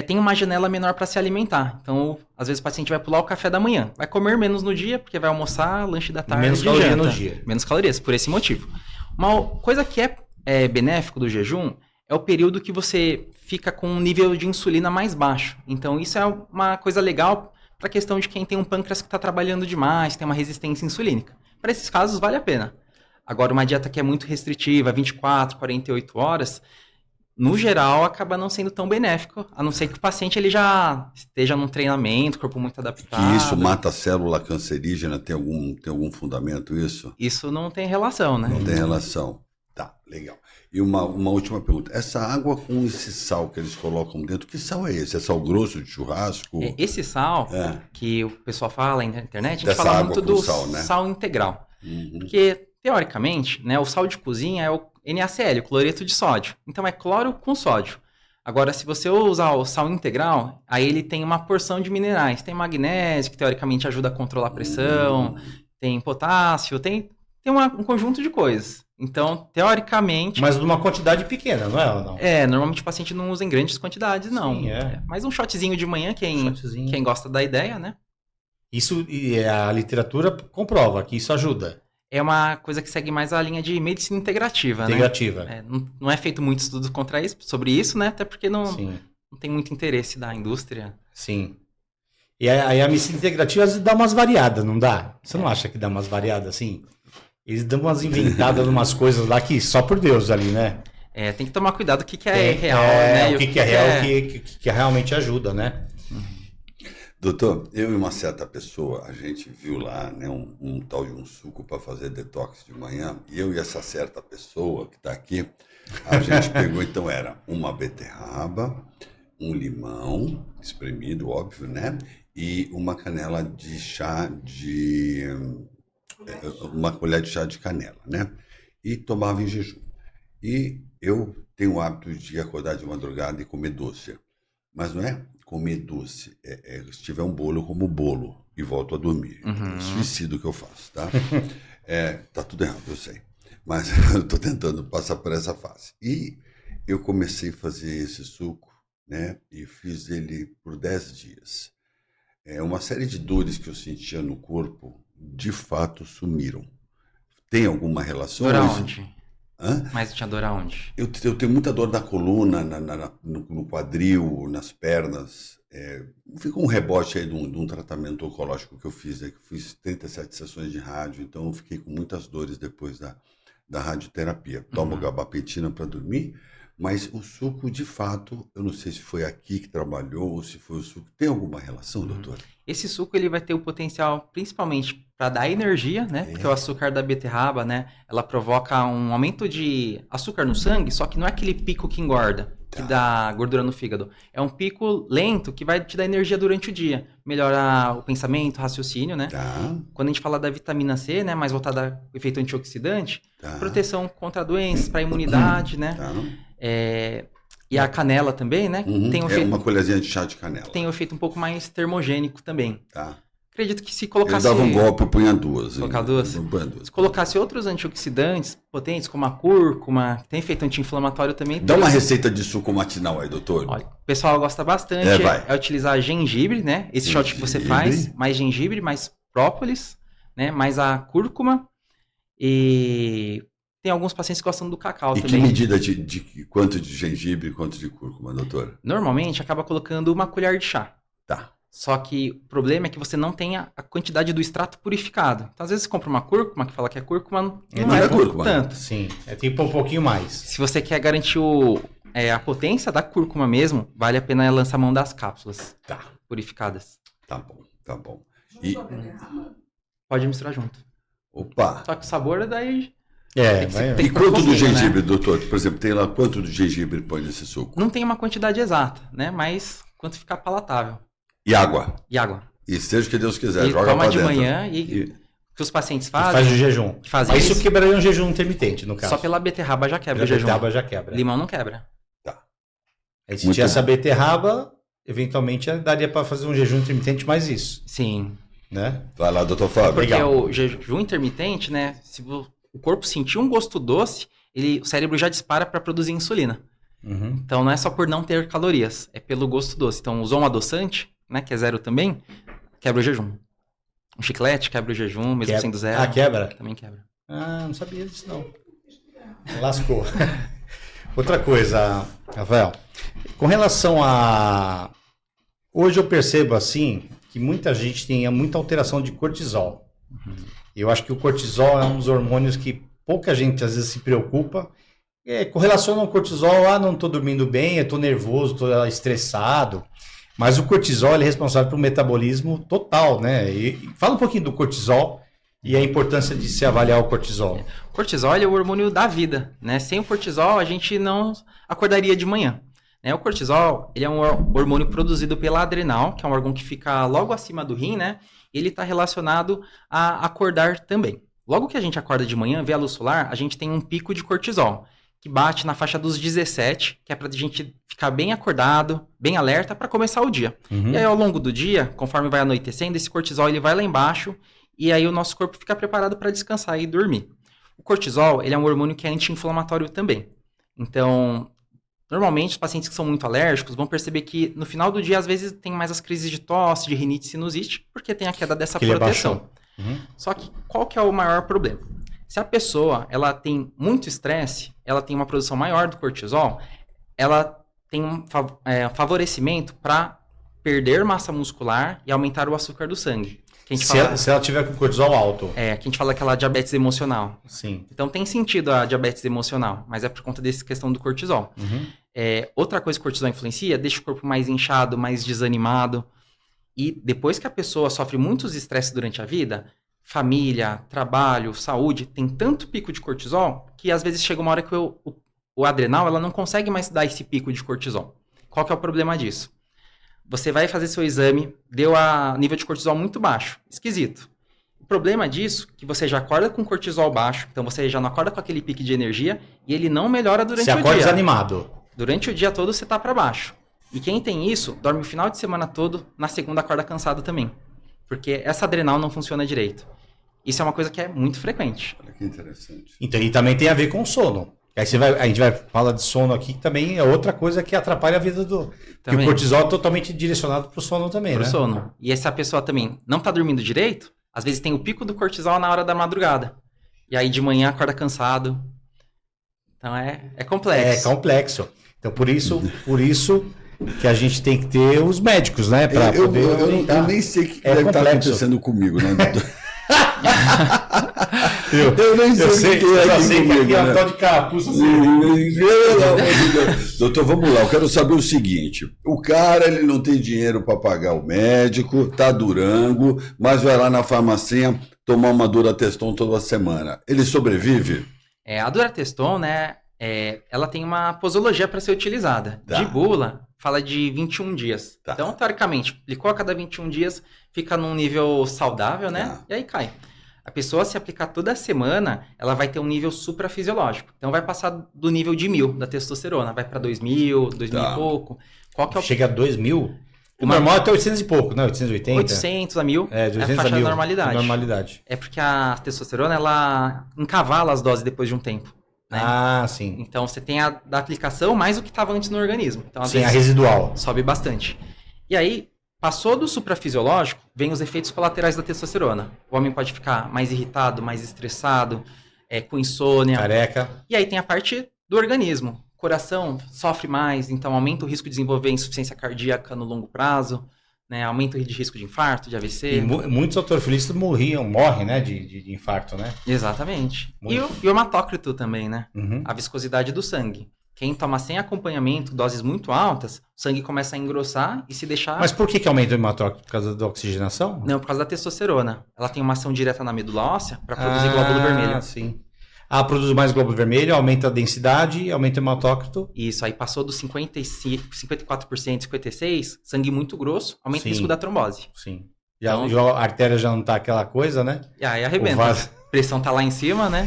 [SPEAKER 3] tem uma janela menor para se alimentar. Então, às vezes o paciente vai pular o café da manhã. Vai comer menos no dia, porque vai almoçar, lanche da tarde,
[SPEAKER 2] menos calorias
[SPEAKER 3] janta.
[SPEAKER 2] no dia.
[SPEAKER 3] Menos calorias, por esse motivo. Uma coisa que é benéfico do jejum é o período que você fica com um nível de insulina mais baixo. Então, isso é uma coisa legal para a questão de quem tem um pâncreas que está trabalhando demais, tem uma resistência insulínica. Para esses casos, vale a pena. Agora, uma dieta que é muito restritiva, 24, 48 horas, no geral, acaba não sendo tão benéfico, a não ser que o paciente ele já esteja num treinamento, corpo muito adaptado.
[SPEAKER 1] Que isso mata a célula cancerígena, tem algum fundamento isso?
[SPEAKER 3] Isso não tem relação, né?
[SPEAKER 1] Não tem relação. Tá, legal. E uma última pergunta. Essa água com esse sal que eles colocam dentro, que sal é esse? É sal grosso de churrasco?
[SPEAKER 3] Esse sal que o pessoal fala na internet, a gente
[SPEAKER 1] Dessa
[SPEAKER 3] fala
[SPEAKER 1] água
[SPEAKER 3] muito
[SPEAKER 1] com
[SPEAKER 3] do
[SPEAKER 1] sal, né?
[SPEAKER 3] sal integral. Porque, teoricamente, né, o sal de cozinha é o NaCl, o cloreto de sódio. Então, é cloro com sódio. Agora, se você usar o sal integral, aí ele tem uma porção de minerais. Tem magnésio, que teoricamente ajuda a controlar a pressão. Tem potássio, tem um conjunto de coisas. Então, teoricamente...
[SPEAKER 2] Mas numa quantidade pequena, não é? Ou não?
[SPEAKER 3] Normalmente o paciente não usa em grandes quantidades, não.
[SPEAKER 2] Sim, é.
[SPEAKER 3] Mas um shotzinho de manhã,
[SPEAKER 2] Shotzinho.
[SPEAKER 3] quem gosta da ideia, né?
[SPEAKER 2] Isso, e a literatura comprova que isso ajuda.
[SPEAKER 3] É uma coisa que segue mais a linha de medicina integrativa,
[SPEAKER 2] Integrativa.
[SPEAKER 3] né? Não é feito muito estudo sobre isso, né? Até porque não
[SPEAKER 2] Sim.
[SPEAKER 3] tem muito interesse da indústria.
[SPEAKER 2] Sim. E aí a medicina integrativa às vezes dá umas variadas, não dá? Você não acha que dá umas variadas assim? Eles dão umas inventadas, umas coisas lá que só por Deus ali, né?
[SPEAKER 3] Tem que tomar cuidado o que é real, né?
[SPEAKER 2] O que é real, o que realmente ajuda, né?
[SPEAKER 1] Doutor, eu e uma certa pessoa, a gente viu lá, né, um tal de um suco para fazer detox de manhã, e eu e essa certa pessoa que está aqui, a gente pegou, então era uma beterraba, um limão espremido, óbvio, né, e uma canela de chá uma colher de chá de canela, né, e tomava em jejum. E eu tenho o hábito de acordar de madrugada e comer doce, mas não é comer doce, se tiver um bolo, eu como bolo e volto a dormir. É suicídio que eu faço, tá? Tá tudo errado, eu sei. Mas eu estou tentando passar por essa fase. E eu comecei a fazer esse suco, né? E fiz ele por 10 dias. Uma série de dores que eu sentia no corpo, de fato, sumiram. Tem alguma relação?
[SPEAKER 3] Dor aonde?
[SPEAKER 1] Hã?
[SPEAKER 3] Mas tinha dor aonde?
[SPEAKER 1] Eu tenho muita dor na coluna, no quadril, nas pernas. Ficou um rebote aí de um tratamento oncológico que eu fiz, que fiz 37 sessões de rádio, então eu fiquei com muitas dores depois da radioterapia. Tomo gabapentina para dormir, mas o suco, de fato, eu não sei se foi aqui que trabalhou ou se foi o suco. Tem alguma relação, doutor?
[SPEAKER 3] Esse suco ele vai ter o potencial principalmente para dar energia, né? Porque o açúcar da beterraba, né? Ela provoca um aumento de açúcar no sangue, só que não é aquele pico que engorda, que dá gordura no fígado. É um pico lento que vai te dar energia durante o dia. Melhora o pensamento, o raciocínio, né? Quando a gente fala da vitamina C, né? Mais voltada ao efeito antioxidante, proteção contra doenças, para a imunidade, né? E a canela também, né? Tem um efeito,
[SPEAKER 1] uma colherzinha de chá de canela.
[SPEAKER 3] Tem um efeito um pouco mais termogênico também.
[SPEAKER 1] Tá.
[SPEAKER 3] Acredito que se colocasse...
[SPEAKER 1] Eu dava um golpe e punha duas.
[SPEAKER 3] Colocar duas? Se colocasse outros antioxidantes potentes, como a cúrcuma, que tem efeito anti-inflamatório também...
[SPEAKER 1] Dá uma receita de suco matinal aí, doutor.
[SPEAKER 3] Olha, o pessoal gosta bastante, é utilizar gengibre, né? Esse shot que você faz, mais gengibre, mais própolis, né? Mais a cúrcuma e... Tem alguns pacientes que gostam do cacau também.
[SPEAKER 1] E que medida de quanto de gengibre e quanto de cúrcuma, doutora?
[SPEAKER 3] Normalmente, acaba colocando uma colher de chá.
[SPEAKER 1] Tá.
[SPEAKER 3] Só que o problema é que você não tem a quantidade do extrato purificado. Então, às vezes, você compra uma cúrcuma, que fala que é cúrcuma, não é cúrcuma tanto.
[SPEAKER 2] Sim, tipo um pouquinho mais.
[SPEAKER 3] Se você quer garantir a potência da cúrcuma mesmo, vale a pena lançar mão das cápsulas purificadas.
[SPEAKER 1] Tá bom, tá bom.
[SPEAKER 3] Pode misturar junto.
[SPEAKER 1] Opa!
[SPEAKER 3] Só que o sabor daí...
[SPEAKER 1] E quanto do gengibre, doutor? Por exemplo, tem lá quanto do gengibre põe nesse suco?
[SPEAKER 3] Não tem uma quantidade exata, né? Mas quanto ficar palatável.
[SPEAKER 1] E água?
[SPEAKER 3] E água.
[SPEAKER 1] E seja o que Deus quiser,
[SPEAKER 3] e
[SPEAKER 1] joga
[SPEAKER 3] toma
[SPEAKER 1] pra
[SPEAKER 3] de
[SPEAKER 1] dentro.
[SPEAKER 3] manhã e que os pacientes fazem.
[SPEAKER 2] Faz o jejum.
[SPEAKER 3] Mas
[SPEAKER 2] isso quebraria um jejum intermitente, no caso.
[SPEAKER 3] Só pela beterraba já quebra o jejum.
[SPEAKER 2] Beterraba já quebra.
[SPEAKER 3] Limão não quebra.
[SPEAKER 1] Tá.
[SPEAKER 2] Aí se tinha essa beterraba, eventualmente daria para fazer um jejum intermitente mais isso.
[SPEAKER 3] Sim.
[SPEAKER 2] Né?
[SPEAKER 1] Vai lá, doutor Fábio.
[SPEAKER 3] Porque o jejum intermitente, né? Se o corpo sentir um gosto doce, o cérebro já dispara para produzir insulina. Então não é só por não ter calorias, é pelo gosto doce. Então usou um adoçante, né? Que é zero também, quebra o jejum. Um chiclete quebra o jejum, mesmo sendo zero.
[SPEAKER 2] Ah, quebra?
[SPEAKER 3] Também quebra.
[SPEAKER 2] Ah, não sabia disso não. Lascou. Outra coisa, Rafael. Com relação a... Hoje eu percebo assim que muita gente tem muita alteração de cortisol. Eu acho que o cortisol é um dos hormônios que pouca gente às vezes se preocupa. Correlaciona o cortisol, não estou dormindo bem, eu estou nervoso, estou estressado. Mas o cortisol ele é responsável pelo metabolismo total, né? E fala um pouquinho do cortisol e a importância de se avaliar o cortisol.
[SPEAKER 3] O cortisol é o hormônio da vida, né? Sem o cortisol a gente não acordaria de manhã. O cortisol ele é um hormônio produzido pela adrenal, que é um órgão que fica logo acima do rim, né? Ele está relacionado a acordar também. Logo que a gente acorda de manhã, vê a luz solar, a gente tem um pico de cortisol, que bate na faixa dos 17, que é para a gente ficar bem acordado, bem alerta para começar o dia. E aí, ao longo do dia, conforme vai anoitecendo, esse cortisol ele vai lá embaixo e aí o nosso corpo fica preparado para descansar e dormir. O cortisol, ele é um hormônio que é anti-inflamatório também. Então, normalmente, os pacientes que são muito alérgicos vão perceber que no final do dia, às vezes, tem mais as crises de tosse, de rinite, sinusite, porque tem a queda dessa
[SPEAKER 2] Que ele
[SPEAKER 3] proteção.
[SPEAKER 2] Uhum.
[SPEAKER 3] Só que qual que é o maior problema? Se a pessoa ela tem muito estresse, ela tem uma produção maior do cortisol, ela tem um favorecimento para perder massa muscular e aumentar o açúcar do sangue. Que a gente fala,
[SPEAKER 2] Se ela tiver com cortisol alto.
[SPEAKER 3] que a gente fala aquela diabetes emocional.
[SPEAKER 2] Sim.
[SPEAKER 3] Então tem sentido a diabetes emocional, mas é por conta dessa questão do cortisol.
[SPEAKER 2] Uhum.
[SPEAKER 3] Outra coisa que o cortisol influencia, deixa o corpo mais inchado, mais desanimado. E depois que a pessoa sofre muitos estresses durante a vida, família, trabalho, saúde, tem tanto pico de cortisol que às vezes chega uma hora que o adrenal ela não consegue mais dar esse pico de cortisol. Qual que é o problema disso? Você vai fazer seu exame, deu a nível de cortisol muito baixo. Esquisito. O problema disso é que você já acorda com cortisol baixo, então você já não acorda com aquele pique de energia e ele não melhora durante o dia.
[SPEAKER 2] Você acorda desanimado.
[SPEAKER 3] Durante o dia todo você tá para baixo. E quem tem isso, dorme o final de semana todo, na segunda acorda cansado também. Porque essa adrenal não funciona direito. Isso é uma coisa que é muito frequente.
[SPEAKER 1] Olha que interessante.
[SPEAKER 2] Então, e também tem a ver com sono. Aí a gente vai falar de sono aqui, que também é outra coisa que atrapalha a vida do... Porque o cortisol é totalmente direcionado para o sono também,
[SPEAKER 3] pro
[SPEAKER 2] né?
[SPEAKER 3] sono. E se a pessoa também não tá dormindo direito, às vezes tem o pico do cortisol na hora da madrugada. E aí de manhã acorda cansado. Então é complexo.
[SPEAKER 2] É complexo. Então, por isso que a gente tem que ter os médicos, né? Para poder
[SPEAKER 1] eu nem sei o que deve estar acontecendo comigo, né, doutor? Eu nem sei o que é aqui comigo,
[SPEAKER 2] que é um
[SPEAKER 1] né?
[SPEAKER 2] tal de carapuça.
[SPEAKER 1] Doutor, vamos lá, eu quero saber o seguinte, o cara ele não tem dinheiro para pagar o médico, tá durango, mas vai lá na farmacinha tomar uma Durateston toda semana. Ele sobrevive?
[SPEAKER 3] A Durateston, né, ela tem uma posologia para ser utilizada.
[SPEAKER 1] Tá.
[SPEAKER 3] De bula, fala de 21 dias.
[SPEAKER 1] Tá.
[SPEAKER 3] Então, teoricamente, aplicou a cada 21 dias, fica num nível saudável, né?
[SPEAKER 1] Tá.
[SPEAKER 3] E aí cai. A pessoa, se aplicar toda semana, ela vai ter um nível suprafisiológico. Então, vai passar do nível de 1.000 da testosterona. Vai para 2.000, 2.000
[SPEAKER 1] Tá.
[SPEAKER 3] e pouco. Qual que é o...
[SPEAKER 2] Chega a 2.000. O normal é até 800 e pouco, né? 880.
[SPEAKER 3] 800 a 1.000
[SPEAKER 2] É, de
[SPEAKER 3] é a
[SPEAKER 2] 800
[SPEAKER 3] faixa
[SPEAKER 2] a 1.000.
[SPEAKER 3] da normalidade.
[SPEAKER 2] Normalidade.
[SPEAKER 3] É porque a testosterona, ela encavala as doses depois de um tempo. Né?
[SPEAKER 2] Ah, sim.
[SPEAKER 3] Então, você tem a da aplicação mais o que estava antes no organismo. Então, às
[SPEAKER 2] Sim, a
[SPEAKER 3] vezes,
[SPEAKER 2] residual.
[SPEAKER 3] sobe bastante. E aí, passou do suprafisiológico, vem os efeitos colaterais da testosterona. O homem pode ficar mais irritado, mais estressado, com insônia.
[SPEAKER 2] Careca.
[SPEAKER 3] E aí tem a parte do organismo. O coração sofre mais, então aumenta o risco de desenvolver insuficiência cardíaca no longo prazo, né? Aumenta o risco de infarto, de AVC.
[SPEAKER 2] E muitos autofilistas morrem, né? De infarto, né?
[SPEAKER 3] Exatamente.
[SPEAKER 2] Muito.
[SPEAKER 3] E o hematócrito também, né?
[SPEAKER 2] Uhum.
[SPEAKER 3] A viscosidade do sangue. Quem toma sem acompanhamento, doses muito altas, o sangue começa a engrossar e se deixar...
[SPEAKER 2] Mas por que aumenta o hematócrito? Por causa da oxigenação?
[SPEAKER 3] Não, por causa da testosterona. Ela tem uma ação direta na medula óssea para produzir glóbulo vermelho.
[SPEAKER 2] Ah, sim. Produz mais glóbulo vermelho, aumenta a densidade, aumenta o hematócrito.
[SPEAKER 3] Isso, aí passou dos 55, 54%, 56%, sangue muito grosso, aumenta
[SPEAKER 2] Sim.
[SPEAKER 3] o risco da trombose.
[SPEAKER 2] Sim.
[SPEAKER 3] Então-
[SPEAKER 2] Já a artéria já não tá aquela coisa, né?
[SPEAKER 3] E aí
[SPEAKER 2] O
[SPEAKER 3] arrebenta.
[SPEAKER 2] vaso-
[SPEAKER 3] A pressão tá lá em cima, né?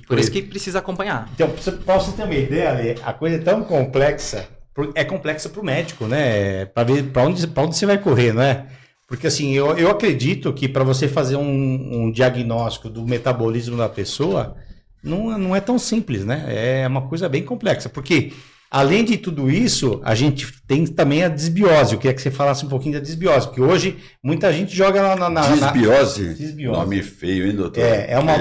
[SPEAKER 3] Por isso que precisa acompanhar.
[SPEAKER 2] Então, pra você ter uma ideia, Ale, a coisa é tão complexa, é complexa para o médico, né? Para ver para onde você vai correr, não é? Porque assim, eu acredito que para você fazer um diagnóstico do metabolismo da pessoa, não é tão simples, né? É uma coisa bem complexa, porque além de tudo isso, a gente tem também a desbiose. Eu queria que você falasse um pouquinho da desbiose, porque hoje muita gente joga na
[SPEAKER 1] Desbiose?
[SPEAKER 2] Desbiose.
[SPEAKER 1] Nome feio, hein, doutor?
[SPEAKER 2] É uma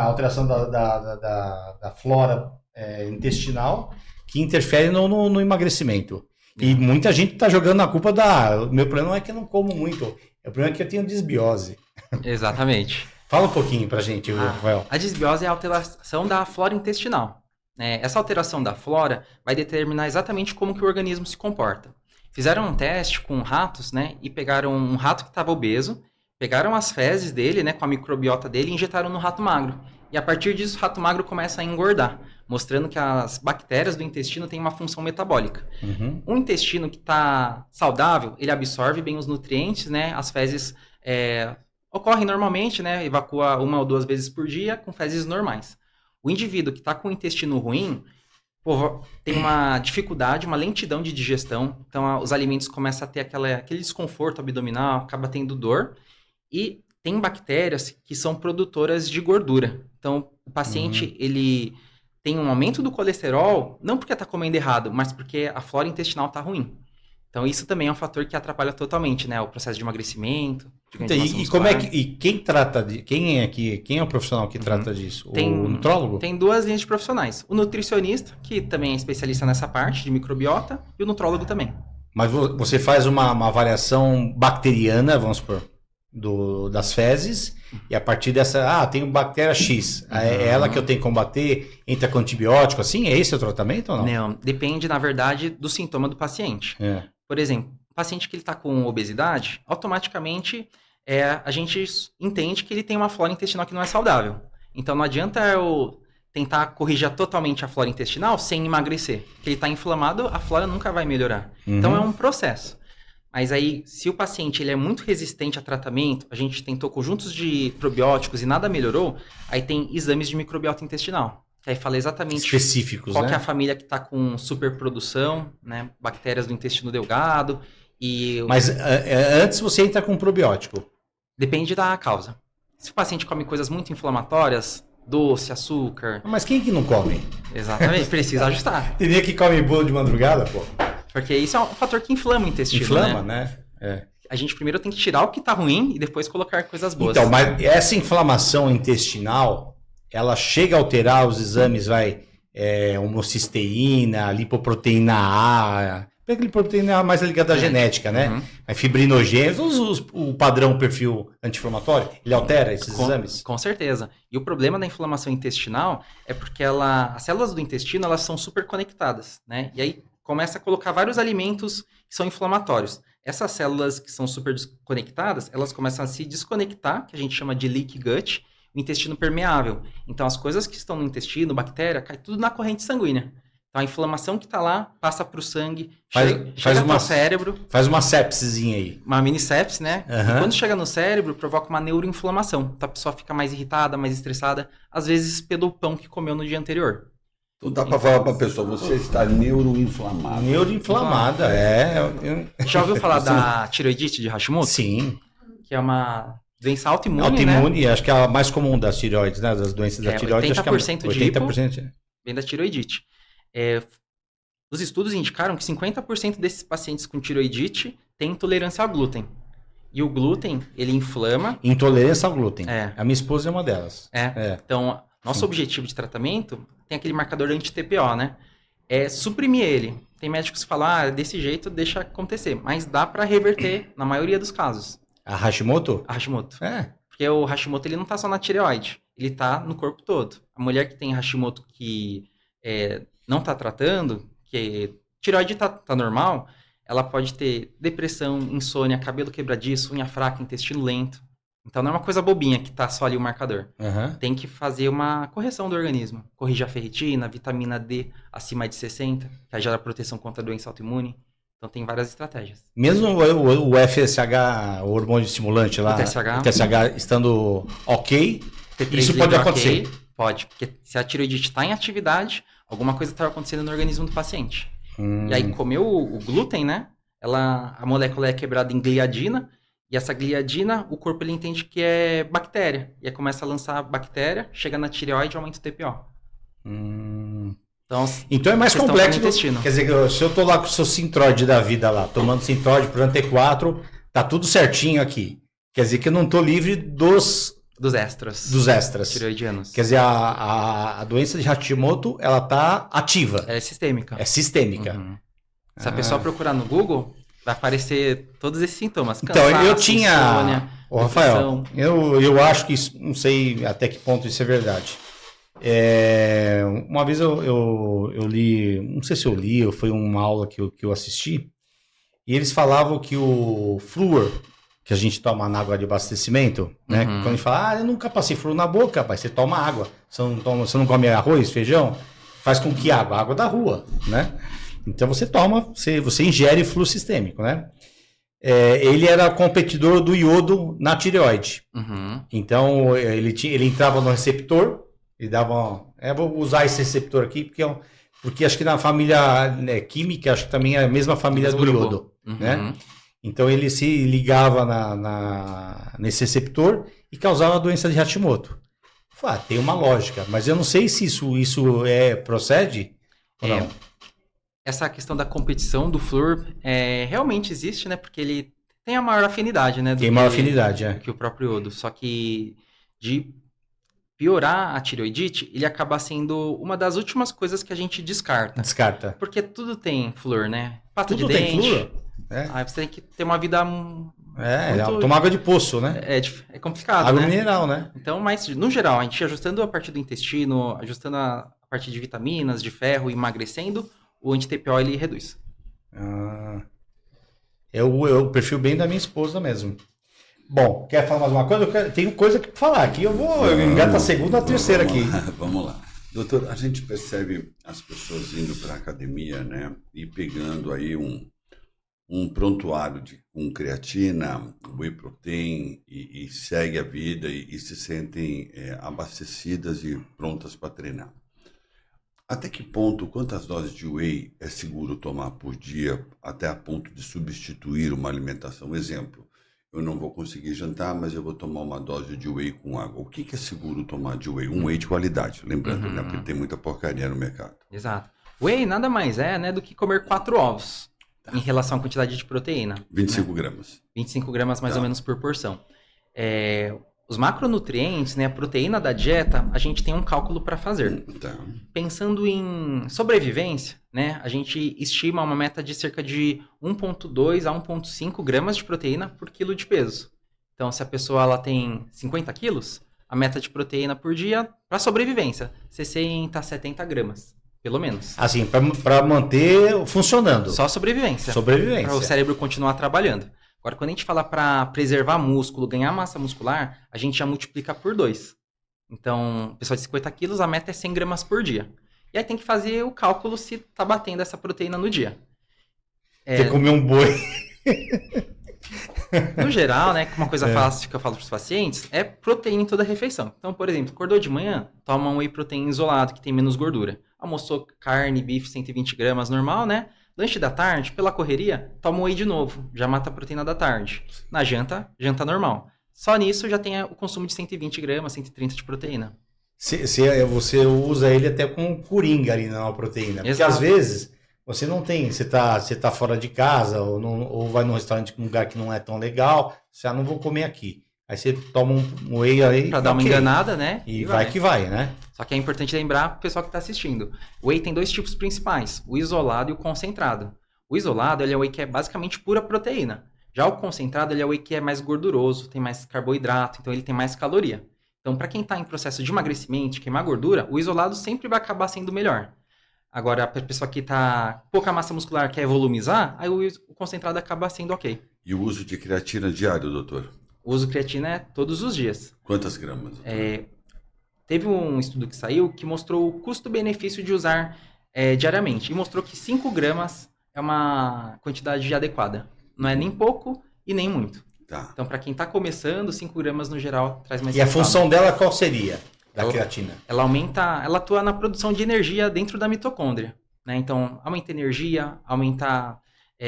[SPEAKER 2] alteração da flora intestinal que interfere no emagrecimento. E muita gente está jogando a culpa O meu problema não é que eu não como muito, o problema é que eu tenho desbiose.
[SPEAKER 3] Exatamente.
[SPEAKER 2] Fala um pouquinho pra gente, Rafael.
[SPEAKER 3] A desbiose é a alteração da flora intestinal. Essa alteração da flora vai determinar exatamente como que o organismo se comporta. Fizeram um teste com ratos, né, e pegaram um rato que estava obeso, pegaram as fezes dele, né, com a microbiota dele e injetaram no rato magro. E a partir disso, o rato magro começa a engordar, mostrando que as bactérias do intestino têm uma função metabólica.
[SPEAKER 2] Uhum.
[SPEAKER 3] Um intestino que está saudável, ele absorve bem os nutrientes, né, as fezes ocorrem normalmente, né, evacua 1 ou 2 vezes por dia com fezes normais. O indivíduo que está com o intestino ruim, tem uma dificuldade, uma lentidão de digestão, então os alimentos começam a ter aquele desconforto abdominal, acaba tendo dor, e tem bactérias que são produtoras de gordura. Então, o paciente, ele tem um aumento do colesterol, não porque está comendo errado, mas porque a flora intestinal está ruim. Então, isso também é um fator que atrapalha totalmente, né? O processo de emagrecimento. De ganho de massa
[SPEAKER 2] E como é
[SPEAKER 3] muscular.
[SPEAKER 2] que quem trata de quem é o profissional que trata disso?
[SPEAKER 3] Tem-
[SPEAKER 2] O nutrólogo?
[SPEAKER 3] Tem duas linhas de profissionais. O nutricionista, que também é especialista nessa parte de microbiota, e o nutrólogo também.
[SPEAKER 2] Mas você faz uma avaliação bacteriana, vamos supor, das fezes, e a partir dessa, tem bactéria X, é ela que eu tenho que combater, entra com antibiótico, assim? É esse o tratamento ou não?
[SPEAKER 3] Não, depende, na verdade, do sintoma do paciente.
[SPEAKER 2] É.
[SPEAKER 3] Por exemplo, o paciente que ele está com obesidade, automaticamente a gente entende que ele tem uma flora intestinal que não é saudável. Então não adianta eu tentar corrigir totalmente a flora intestinal sem emagrecer. Porque ele está inflamado, a flora nunca vai melhorar. Então é um processo. Mas aí, se o paciente ele é muito resistente a tratamento, a gente tentou conjuntos de probióticos e nada melhorou, aí tem exames de microbiota intestinal. Que aí fala exatamente
[SPEAKER 2] Específicos,
[SPEAKER 3] qual
[SPEAKER 2] né?
[SPEAKER 3] que é a família que está com superprodução, né? Bactérias do intestino delgado. E
[SPEAKER 2] Mas antes você entra com probiótico.
[SPEAKER 3] depende da causa. Se o paciente come coisas muito inflamatórias, doce, açúcar,
[SPEAKER 2] Mas quem que não come?
[SPEAKER 3] exatamente, precisa ajustar.
[SPEAKER 2] Tem nem que come bolo de madrugada, pô.
[SPEAKER 3] Porque isso é um fator que inflama o intestino,
[SPEAKER 2] Inflama,
[SPEAKER 3] né?
[SPEAKER 2] né?
[SPEAKER 3] A gente primeiro tem que tirar o que tá ruim e depois colocar coisas boas.
[SPEAKER 2] Então, mas essa inflamação intestinal, ela chega a alterar os exames, homocisteína, lipoproteína A, a lipoproteína A mais ligada à genética, né?
[SPEAKER 3] Uhum.
[SPEAKER 2] A fibrinogênese, o padrão perfil anti-inflamatório, ele altera esses exames?
[SPEAKER 3] Com certeza. E o problema da inflamação intestinal é porque as células do intestino, elas são super conectadas, né? E aí começa a colocar vários alimentos que são inflamatórios. Essas células que são super desconectadas, elas começam a se desconectar, que a gente chama de leaky gut, o intestino permeável. Então, as coisas que estão no intestino, bactéria, cai tudo na corrente sanguínea. Então, a inflamação que está lá passa para o sangue, chega para o cérebro.
[SPEAKER 2] Faz uma sepsisinha aí.
[SPEAKER 3] Uma mini sepse, né?
[SPEAKER 2] Uhum.
[SPEAKER 3] E quando chega no cérebro, provoca uma neuroinflamação. Então, a pessoa fica mais irritada, mais estressada, às vezes pelo pão que comeu no dia anterior.
[SPEAKER 1] Então dá para falar para a pessoa, você está neuroinflamado.
[SPEAKER 2] Neuroinflamada,
[SPEAKER 3] Já ouviu falar da tiroidite de Hashimoto?
[SPEAKER 2] Sim.
[SPEAKER 3] Que é uma doença autoimune,
[SPEAKER 2] Autoimune,
[SPEAKER 3] né?
[SPEAKER 2] acho que é a mais comum das tireoides, né? Das doenças da tireoide.
[SPEAKER 3] 80%
[SPEAKER 2] acho
[SPEAKER 3] de
[SPEAKER 2] que é 80%.
[SPEAKER 3] Vem da tiroidite. Os estudos indicaram que 50% desses pacientes com tiroidite têm intolerância ao glúten. E o glúten, ele inflama.
[SPEAKER 2] Intolerância ao glúten.
[SPEAKER 3] É.
[SPEAKER 2] A minha esposa é uma delas.
[SPEAKER 3] Então, nosso objetivo de tratamento tem aquele marcador anti-TPO, né? É suprimir ele. Tem médicos que falam, desse jeito deixa acontecer. Mas dá para reverter na maioria dos casos.
[SPEAKER 2] A Hashimoto?
[SPEAKER 3] A Hashimoto.
[SPEAKER 2] É.
[SPEAKER 3] Porque o Hashimoto, ele não tá só na tireoide. Ele tá no corpo todo. A mulher que tem Hashimoto que não tá tratando, que tireoide tá normal, ela pode ter depressão, insônia, cabelo quebradiço, unha fraca, intestino lento. Então não é uma coisa bobinha que tá só ali o marcador.
[SPEAKER 2] Uhum.
[SPEAKER 3] Tem que fazer uma correção do organismo. Corrigir a ferritina, vitamina D acima de 60, que aí gera proteção contra a doença autoimune. Então tem várias estratégias.
[SPEAKER 2] Mesmo o FSH, o hormônio estimulante lá,
[SPEAKER 3] O
[SPEAKER 2] TSH estando ok,
[SPEAKER 3] T3
[SPEAKER 2] isso pode
[SPEAKER 3] livre,
[SPEAKER 2] acontecer.
[SPEAKER 3] ok, pode, porque se a tiroidite está em atividade, alguma coisa está acontecendo no organismo do paciente. E aí comeu o glúten, né? A molécula é quebrada em gliadina, e essa gliadina, o corpo ele entende que é bactéria. E aí começa a lançar bactéria, chega na tireoide e aumenta o TPO.
[SPEAKER 2] Então é mais
[SPEAKER 3] questão
[SPEAKER 2] complexo.
[SPEAKER 3] do intestino.
[SPEAKER 2] Quer dizer, se eu tô lá com o seu Sintrode da vida lá, tomando Sintrode por T4, tá tudo certinho aqui. Quer dizer que eu não tô livre dos extras.
[SPEAKER 3] Tireoidianos.
[SPEAKER 2] Quer dizer, a doença de Hashimoto, ela tá ativa.
[SPEAKER 3] É sistêmica.
[SPEAKER 2] É sistêmica.
[SPEAKER 3] Uhum. Se a pessoa procurar no Google, vai aparecer todos esses sintomas.
[SPEAKER 2] Então,
[SPEAKER 3] Cansaço,
[SPEAKER 2] eu tinha...
[SPEAKER 3] insônia,
[SPEAKER 2] Ô, Rafael,
[SPEAKER 3] depressão.
[SPEAKER 2] eu acho que isso, não sei até que ponto isso é verdade. Uma vez eu li, não sei se eu li, ou foi uma aula que eu assisti, e eles falavam que o flúor, que a gente toma na água de abastecimento, né? Quando a gente fala, eu nunca passei flúor na boca, rapaz, você toma água, você não come arroz, feijão, faz com que água da rua, né? Então você toma, você ingere flúor sistêmico, né? Ele era competidor do iodo na tireoide. Então ele entrava no receptor, ele dava, vou usar esse receptor aqui porque acho que na família química, acho que também é a mesma família do iodo, né? Então ele se ligava nesse receptor e causava a doença de Hashimoto. Eu falei, tem uma lógica, mas eu não sei se isso procede ou não.
[SPEAKER 3] Essa questão da competição do flúor realmente existe, né? Porque ele tem a maior afinidade, né?
[SPEAKER 2] Tem maior afinidade,
[SPEAKER 3] que o próprio iodo. Só que de piorar a tireoidite, ele acaba sendo uma das últimas coisas que a gente descarta.
[SPEAKER 2] Descarta.
[SPEAKER 3] Porque tudo tem flúor, né? Pasta
[SPEAKER 2] Tudo
[SPEAKER 3] de
[SPEAKER 2] tem
[SPEAKER 3] dente.
[SPEAKER 2] flúor?
[SPEAKER 3] Aí você tem que ter uma vida
[SPEAKER 2] tomar água de poço, né?
[SPEAKER 3] É complicado,
[SPEAKER 2] Água
[SPEAKER 3] né?
[SPEAKER 2] mineral, né?
[SPEAKER 3] Então, mas no geral, a gente ajustando a parte do intestino, ajustando a parte de vitaminas, de ferro, emagrecendo, o anti-TPO ele reduz.
[SPEAKER 2] É o perfil bem da minha esposa mesmo. Bom, quer falar mais uma coisa? Tenho coisa que falar aqui. Eu engato a segunda, a terceira aqui.
[SPEAKER 1] Vamos lá. Doutor, a gente percebe as pessoas indo para a academia, né? E pegando aí um prontuário com creatina, whey protein e segue a vida e se sentem abastecidas e prontas para treinar. Até que ponto, quantas doses de whey é seguro tomar por dia até a ponto de substituir uma alimentação? Exemplo, eu não vou conseguir jantar, mas eu vou tomar uma dose de whey com água. O que é seguro tomar de whey? Um whey de qualidade, lembrando, né? Porque tem muita porcaria no mercado.
[SPEAKER 3] Exato. Whey nada mais né, do que comer 4 ovos em relação à quantidade de proteína.
[SPEAKER 1] 25 gramas.
[SPEAKER 3] 25 gramas mais ou menos por porção. Os macronutrientes, né, a proteína da dieta, a gente tem um cálculo para fazer. Pensando em sobrevivência, né, a gente estima uma meta de cerca de 1,2 a 1,5 gramas de proteína por quilo de peso. Então, se a pessoa ela tem 50 quilos, a meta de proteína por dia, para sobrevivência, 60 a 70 gramas, pelo menos.
[SPEAKER 2] Assim, para manter funcionando.
[SPEAKER 3] Só sobrevivência.
[SPEAKER 2] Sobrevivência.
[SPEAKER 3] Para o cérebro continuar trabalhando. Agora, quando a gente fala para preservar músculo, ganhar massa muscular, a gente já multiplica por 2. Então, pessoal de 50 quilos, a meta é 100 gramas por dia. E aí tem que fazer o cálculo se tá batendo essa proteína no dia.
[SPEAKER 2] Você comer um boi.
[SPEAKER 3] No geral, né, uma coisa fácil que eu falo para os pacientes é proteína em toda a refeição. Então, por exemplo, acordou de manhã, toma um whey protein isolado, que tem menos gordura. Almoçou carne, bife, 120 gramas, normal, né? Lanche da tarde, pela correria, toma um whey de novo, já mata a proteína da tarde. Na janta normal. Só nisso já tem o consumo de 120 gramas, 130 de proteína.
[SPEAKER 2] Você usa ele até com coringa ali na proteína. Porque
[SPEAKER 3] Exato.
[SPEAKER 2] às vezes você não tem, você tá fora de casa ou vai num restaurante, um lugar que não é tão legal, você não vou comer aqui. Aí você toma um whey aí.
[SPEAKER 3] Pra dar uma enganada, né?
[SPEAKER 2] E vai que vai, né?
[SPEAKER 3] Só que é importante lembrar pro pessoal que está assistindo. O whey tem 2 tipos principais, o isolado e o concentrado. O isolado ele é o whey que é basicamente pura proteína. Já o concentrado ele é o whey que é mais gorduroso, tem mais carboidrato, então ele tem mais caloria. Então, para quem está em processo de emagrecimento, queimar gordura, o isolado sempre vai acabar sendo melhor. Agora, a pessoa que está pouca massa muscular, quer volumizar, aí o concentrado acaba sendo ok.
[SPEAKER 1] E o uso de creatina diário, doutor?
[SPEAKER 3] O uso de creatina todos os dias.
[SPEAKER 1] Quantas gramas?
[SPEAKER 3] Teve um estudo que saiu que mostrou o custo-benefício de usar diariamente. E mostrou que 5 gramas é uma quantidade adequada. Não é nem pouco e nem muito.
[SPEAKER 1] Tá.
[SPEAKER 3] Então, para quem está começando, 5 gramas no geral traz mais
[SPEAKER 2] E
[SPEAKER 3] resultado.
[SPEAKER 2] a função dela qual seria? Da creatina?
[SPEAKER 3] Ela atua na produção de energia dentro da mitocôndria. Né? Então, aumenta energia, aumenta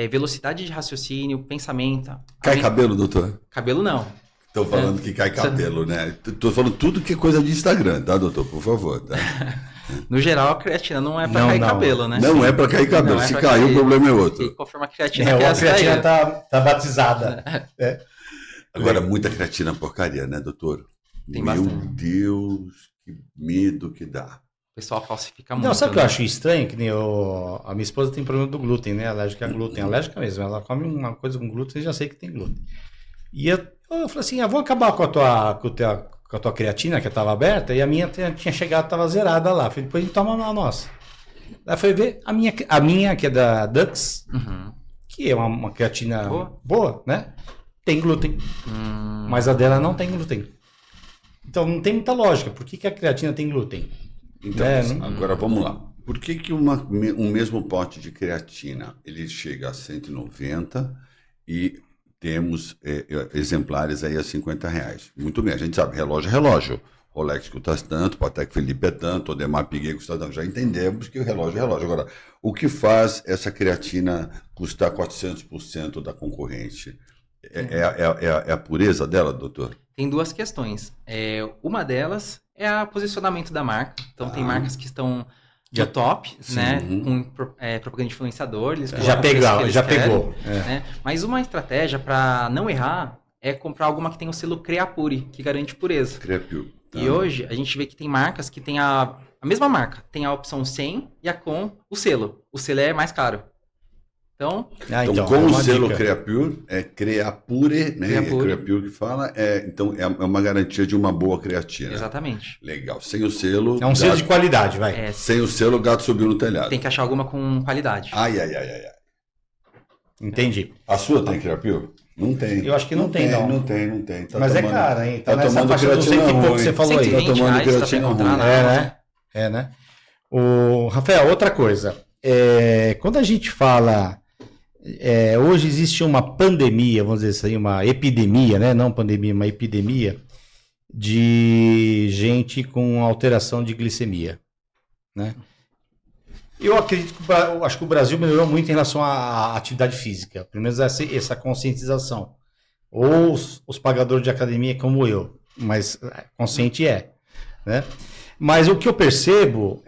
[SPEAKER 3] velocidade de raciocínio, pensamento.
[SPEAKER 1] Cai cabelo, doutor?
[SPEAKER 3] Cabelo não.
[SPEAKER 1] Estou falando que cai cabelo, né? Estou falando tudo que é coisa de Instagram, tá, doutor? Por favor, tá?
[SPEAKER 3] No geral, a creatina não é para cair cabelo, né?
[SPEAKER 1] Não é para cair cabelo. Se cair, o problema é outro.
[SPEAKER 3] Conforme a creatina
[SPEAKER 2] a creatina tá batizada.
[SPEAKER 1] Agora, muita creatina é porcaria, né, doutor?
[SPEAKER 3] Tem
[SPEAKER 1] Meu
[SPEAKER 3] bastante.
[SPEAKER 1] Deus, que medo que dá.
[SPEAKER 3] O pessoal falsifica muito.
[SPEAKER 2] Não, sabe o que eu acho estranho? Que nem a minha esposa tem problema do glúten, né? Alérgica a glúten. Alérgica mesmo. Ela come uma coisa com glúten e já sei que tem glúten. E eu falei assim, vou acabar com a tua creatina, que estava aberta, e a minha tinha chegado, estava zerada lá. Falei, depois a gente toma a nossa. Aí foi ver a minha que é da Dux, que é uma creatina boa, né? Tem glúten. Mas a dela não tem glúten. Então não tem muita lógica. Por que a creatina tem glúten?
[SPEAKER 1] Então, agora vamos lá. Por que um mesmo pote de creatina, ele chega a 190 e temos exemplares aí a R$50? Muito bem, a gente sabe, relógio é relógio. Rolex custa tanto, Patek Philippe é tanto, Audemars Piguet custa tanto. Já entendemos que o relógio é relógio. Agora, o que faz essa creatina custar 400% da concorrente? É a pureza dela, doutor?
[SPEAKER 3] Tem duas questões. Uma delas é o posicionamento da marca. Então, tem marcas que estão no top,
[SPEAKER 1] sim,
[SPEAKER 3] né? Com propaganda de influenciador. Eles
[SPEAKER 2] Já
[SPEAKER 3] querem,
[SPEAKER 2] pegou.
[SPEAKER 3] né? Mas uma estratégia para não errar é comprar alguma que tem o selo Creapure, que garante pureza.
[SPEAKER 1] Creapure.
[SPEAKER 3] E hoje, a gente vê que tem marcas que tem a mesma marca. Tem a opção sem e a com o selo. O selo é mais caro. Então
[SPEAKER 1] com o selo Creapure, Creapure, né? Creapure que fala, então é uma garantia de uma boa creatina.
[SPEAKER 3] Exatamente.
[SPEAKER 1] Legal. Sem o selo...
[SPEAKER 2] É um selo de qualidade, vai.
[SPEAKER 1] Sem o selo, o gato subiu no telhado.
[SPEAKER 3] Tem que achar alguma com qualidade.
[SPEAKER 1] Ai.
[SPEAKER 2] Entendi.
[SPEAKER 1] A sua tem Creapure? Não tem.
[SPEAKER 2] Eu acho que não tem.
[SPEAKER 1] Não tem.
[SPEAKER 2] Mas é cara, hein?
[SPEAKER 1] Tá
[SPEAKER 2] nessa
[SPEAKER 1] tomando
[SPEAKER 2] faixa dos 100 e pouco que você falou aí.
[SPEAKER 1] Tá tomando creatina ruim.
[SPEAKER 2] É, né? Rafael, outra coisa. Quando a gente fala... hoje existe uma pandemia, vamos dizer assim, uma epidemia, né? Não pandemia, uma epidemia de gente com alteração de glicemia, né? Eu acredito acho que o Brasil melhorou muito em relação à atividade física, pelo menos essa conscientização. Ou os pagadores de academia como eu, mas consciente né? Mas o que eu percebo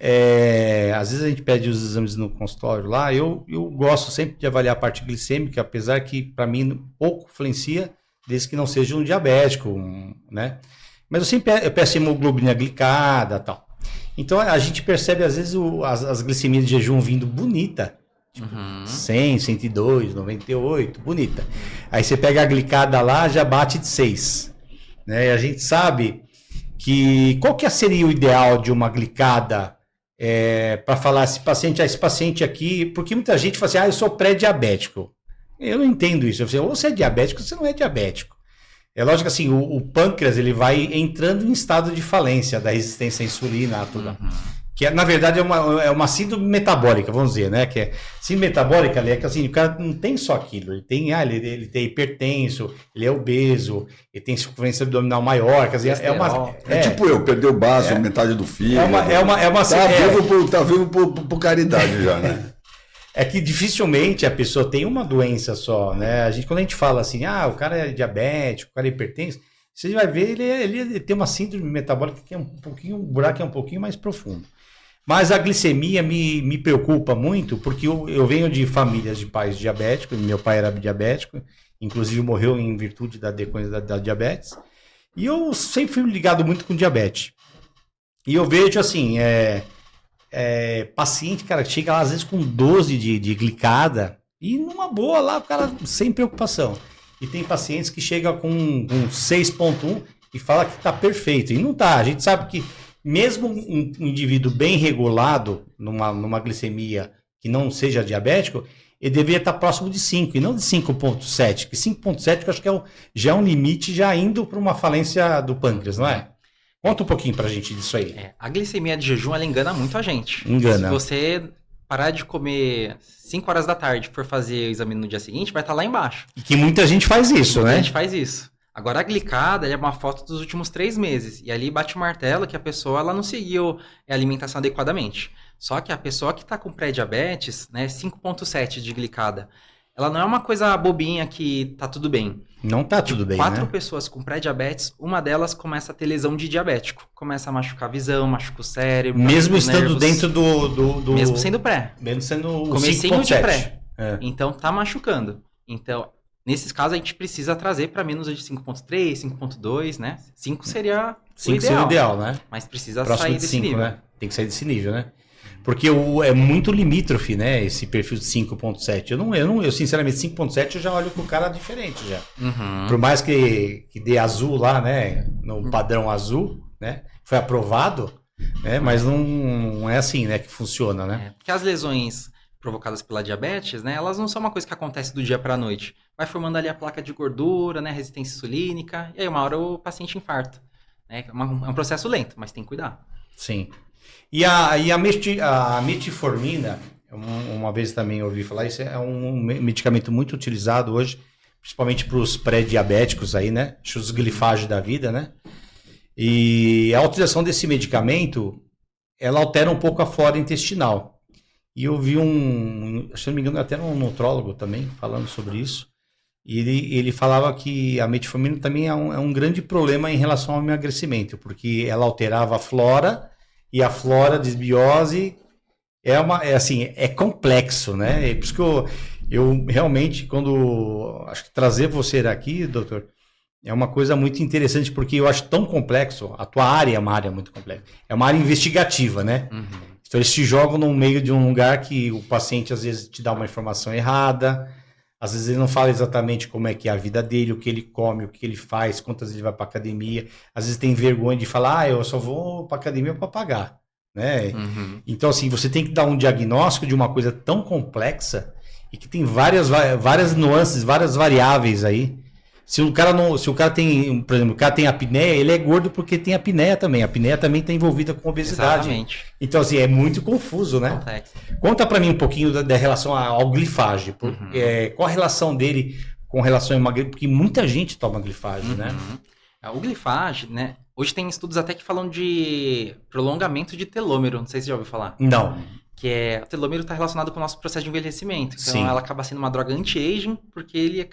[SPEAKER 2] às vezes a gente pede os exames no consultório lá, eu gosto sempre de avaliar a parte glicêmica, apesar que para mim pouco influencia, desde que não seja um diabético, né? Mas eu peço hemoglobina glicada e tal. Então a gente percebe às vezes as glicemias de jejum vindo bonita, tipo 100, 102, 98, bonita. Aí você pega a glicada lá, já bate de 6, né? E a gente sabe que qual que seria o ideal de uma glicada para falar esse paciente aqui, porque muita gente fala assim, eu sou pré-diabético. Eu não entendo isso. Eu falo, ou você é diabético ou você não é diabético. É lógico assim, o pâncreas ele vai entrando em estado de falência da resistência à insulina, tudo. Que na verdade é uma síndrome metabólica, vamos dizer, né? Que síndrome metabólica é que assim, o cara não tem só aquilo, ele tem hipertenso, ele é obeso, ele tem circunferência abdominal maior, quer dizer,
[SPEAKER 1] tipo eu, perdeu o baço, metade do fígado. Tá vivo por caridade já, né?
[SPEAKER 2] É que dificilmente a pessoa tem uma doença só, né? Quando a gente fala assim, o cara é diabético, o cara é hipertenso, você vai ver, ele tem uma síndrome metabólica que o buraco é um pouquinho mais profundo. Mas a glicemia me preocupa muito, porque eu venho de famílias de pais diabéticos, meu pai era diabético, inclusive morreu em virtude da decorrência da diabetes, e eu sempre fui ligado muito com diabetes. E eu vejo assim, paciente, cara, chega lá às vezes com 12 de glicada, e numa boa lá, o cara sem preocupação. E tem pacientes que chegam com 6,1 e fala que está perfeito. E não está. A gente sabe que mesmo um indivíduo bem regulado, numa glicemia que não seja diabético, ele deveria estar próximo de 5 e não de 5,7. Que 5,7 eu acho que já é um limite já indo para uma falência do pâncreas, não é? Conta um pouquinho para a gente disso aí.
[SPEAKER 3] A glicemia de jejum, ela engana muito a gente.
[SPEAKER 2] Engana.
[SPEAKER 3] Se você parar de comer 5 horas da tarde for fazer o exame no dia seguinte, vai estar lá embaixo.
[SPEAKER 2] E que muita gente faz isso, né?
[SPEAKER 3] Muita gente faz isso. Agora, a glicada é uma foto dos últimos 3 meses. E ali bate o martelo que a pessoa ela não seguiu a alimentação adequadamente. Só que a pessoa que está com pré-diabetes, né, 5,7 de glicada, ela não é uma coisa bobinha que tá tudo bem.
[SPEAKER 2] Não tá tudo bem,
[SPEAKER 3] 4
[SPEAKER 2] né?
[SPEAKER 3] pessoas com pré-diabetes, uma delas começa a ter lesão de diabético. Começa a machucar a visão, machuca o cérebro.
[SPEAKER 2] Mesmo estando dentro do...
[SPEAKER 3] Mesmo sendo pré.
[SPEAKER 2] Mesmo sendo o
[SPEAKER 3] comecinho de
[SPEAKER 2] 5,7.
[SPEAKER 3] pré. Então, tá machucando. Então, nesses casos, a gente precisa trazer para menos de 5,3, 5,2, né? 5 seria
[SPEAKER 2] 5 seria o ideal, né?
[SPEAKER 3] Mas precisa
[SPEAKER 2] próximo
[SPEAKER 3] sair
[SPEAKER 2] de
[SPEAKER 3] desse
[SPEAKER 2] 5,
[SPEAKER 3] nível.
[SPEAKER 2] né? Tem que sair desse nível, né? Porque é muito limítrofe, né? Esse perfil de 5,7. Eu sinceramente, 5,7 eu já olho com o cara diferente já. Por mais que dê azul lá, né? No padrão azul, né? Foi aprovado, né? Mas não é assim, né? Que funciona, né?
[SPEAKER 3] Porque as lesões provocadas pela diabetes, né? Elas não são uma coisa que acontece do dia para a noite. Vai formando ali a placa de gordura, né? Resistência insulínica. E aí uma hora o paciente infarta. É um processo lento, mas tem que cuidar.
[SPEAKER 2] Sim. E a metformina, uma vez também ouvi falar, isso é um medicamento muito utilizado hoje, principalmente para os pré-diabéticos aí, né? Os glifage da vida, né? E a utilização desse medicamento, ela altera um pouco a flora intestinal. E eu vi se não me engano, até um nutrólogo também falando sobre isso. E ele falava que a metformina também é um grande problema em relação ao emagrecimento, porque ela alterava a flora, e a flora desbiose é complexo, né? É por isso que eu realmente, acho que trazer você aqui, doutor, é uma coisa muito interessante, porque eu acho tão complexo. A tua área é uma área muito complexa. É uma área investigativa, né?
[SPEAKER 3] Uhum.
[SPEAKER 2] Então eles te jogam no meio de um lugar que o paciente às vezes te dá uma informação errada, às vezes ele não fala exatamente como é que é a vida dele, o que ele come, o que ele faz, quantas vezes ele vai para academia. Às vezes tem vergonha de falar, eu só vou para academia para pagar, né?
[SPEAKER 3] Uhum.
[SPEAKER 2] Então assim, você tem que dar um diagnóstico de uma coisa tão complexa e que tem várias nuances, várias variáveis aí. Se o cara tem, por exemplo, o cara tem apneia, ele é gordo porque tem apneia também. A apneia também está envolvida com obesidade.
[SPEAKER 3] Exatamente.
[SPEAKER 2] Então, assim, é muito confuso, né?
[SPEAKER 3] Complexo.
[SPEAKER 2] Conta para mim um pouquinho da relação ao glifage. Qual a relação dele com relação ao emagrecimento? Porque muita gente toma glifage, né?
[SPEAKER 3] O glifage, né? Hoje tem estudos até que falam de prolongamento de telômero. Não sei se você já ouviu falar.
[SPEAKER 2] Não.
[SPEAKER 3] Que o telômero está relacionado com o nosso processo de envelhecimento. Então,
[SPEAKER 2] Sim.
[SPEAKER 3] ela acaba sendo uma droga anti-aging, porque ele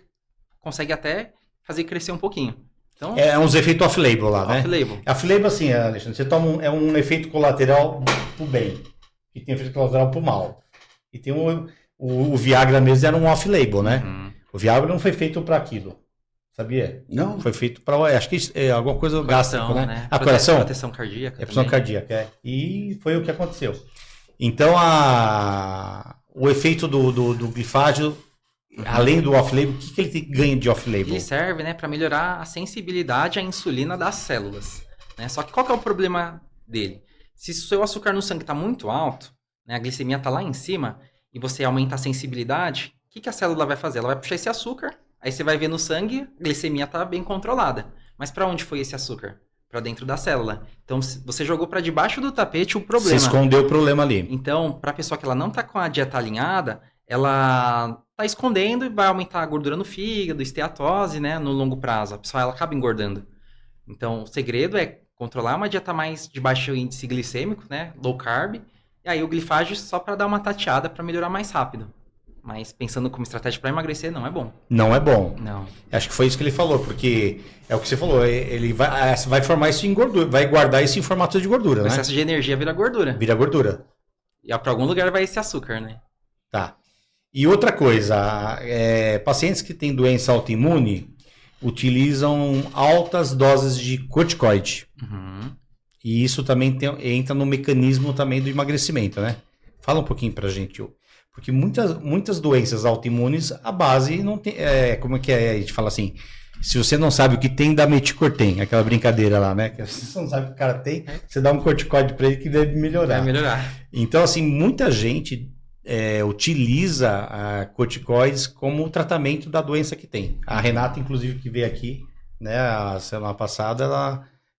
[SPEAKER 3] consegue até fazer crescer um pouquinho. Então,
[SPEAKER 2] É uns efeitos off-label lá, né?
[SPEAKER 3] off-label.
[SPEAKER 2] Off-label, assim, Alexandre, você toma um efeito colateral pro bem, e tem efeito colateral pro mal. E tem o Viagra mesmo era um off-label, né?
[SPEAKER 3] Uhum.
[SPEAKER 2] O Viagra não foi feito para aquilo, sabia?
[SPEAKER 1] Não.
[SPEAKER 2] Foi feito para, acho que é alguma coisa gástrico, né? A
[SPEAKER 3] Proteção,
[SPEAKER 2] coração?
[SPEAKER 3] proteção cardíaca.
[SPEAKER 2] É pressão
[SPEAKER 3] também.
[SPEAKER 2] cardíaca, é. E foi o que aconteceu. Então, o efeito do glifágio, além do off-label, o que ele ganha de off-label?
[SPEAKER 3] Ele serve, né, para melhorar a sensibilidade à insulina das células, né? Só que qual que é o problema dele? Se o seu açúcar no sangue está muito alto, né, a glicemia está lá em cima, e você aumenta a sensibilidade, o que a célula vai fazer? Ela vai puxar esse açúcar, aí você vai ver no sangue, a glicemia está bem controlada. Mas para onde foi esse açúcar? Para dentro da célula. Então, você jogou para debaixo do tapete o problema.
[SPEAKER 2] Você escondeu o problema ali.
[SPEAKER 3] Então, para a pessoa que ela não está com a dieta alinhada, ela tá escondendo e vai aumentar a gordura no fígado, esteatose, né, no longo prazo. A pessoa ela acaba engordando. Então, o segredo é controlar uma dieta mais de baixo índice glicêmico, né, low carb, e aí o glifage só para dar uma tateada para melhorar mais rápido. Mas pensando como estratégia para emagrecer, não é bom.
[SPEAKER 2] Não é bom.
[SPEAKER 3] Não.
[SPEAKER 2] Acho que foi isso que ele falou, porque é o que você falou, ele vai formar isso em gordura, vai guardar isso em formato de gordura,
[SPEAKER 3] O
[SPEAKER 2] né?
[SPEAKER 3] excesso de energia vira gordura.
[SPEAKER 2] Vira gordura.
[SPEAKER 3] E para algum lugar vai esse açúcar, né?
[SPEAKER 2] Tá. E outra coisa, pacientes que têm doença autoimune utilizam altas doses de corticoide.
[SPEAKER 3] Uhum.
[SPEAKER 2] E isso também entra no mecanismo também do emagrecimento, né? Fala um pouquinho pra gente, porque muitas doenças autoimunes, a base não tem. Como é que é? A gente fala assim: se você não sabe o que tem, dá meticortem, aquela brincadeira lá, né? Que se você não sabe o que o cara tem, você dá um corticoide pra ele que deve melhorar.
[SPEAKER 3] Vai melhorar.
[SPEAKER 2] Então, assim, muita gente utiliza corticoides como tratamento da doença que tem. A Renata, inclusive, que veio aqui, né, a semana passada,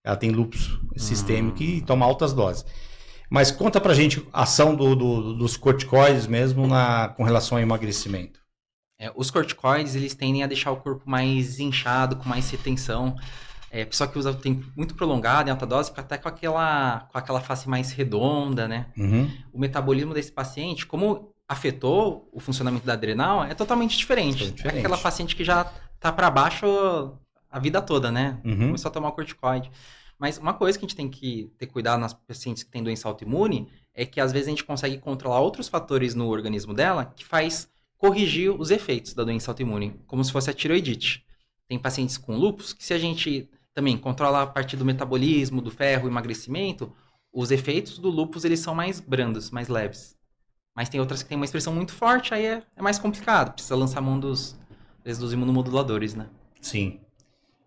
[SPEAKER 2] ela tem lúpus sistêmico e toma altas doses. Mas conta pra gente a ação dos corticoides mesmo com relação ao emagrecimento.
[SPEAKER 3] Os corticoides, eles tendem a deixar o corpo mais inchado, com mais retenção. Pessoa que usa tempo muito prolongado, em alta dose, fica até com aquela face mais redonda, né?
[SPEAKER 2] Uhum.
[SPEAKER 3] O metabolismo desse paciente, como afetou o funcionamento da adrenal, é totalmente diferente. É aquela paciente que já tá para baixo a vida toda, né?
[SPEAKER 2] Uhum.
[SPEAKER 3] Começou a tomar o corticoide. Mas uma coisa que a gente tem que ter cuidado nas pacientes que têm doença autoimune é que às vezes a gente consegue controlar outros fatores no organismo dela que faz corrigir os efeitos da doença autoimune, como se fosse a tireoidite. Tem pacientes com lúpus que se a gente também controla a parte do metabolismo, do ferro, emagrecimento, os efeitos do lúpus eles são mais brandos, mais leves. Mas tem outras que têm uma expressão muito forte, aí é mais complicado. Precisa lançar mão dos imunomoduladores, né?
[SPEAKER 2] Sim.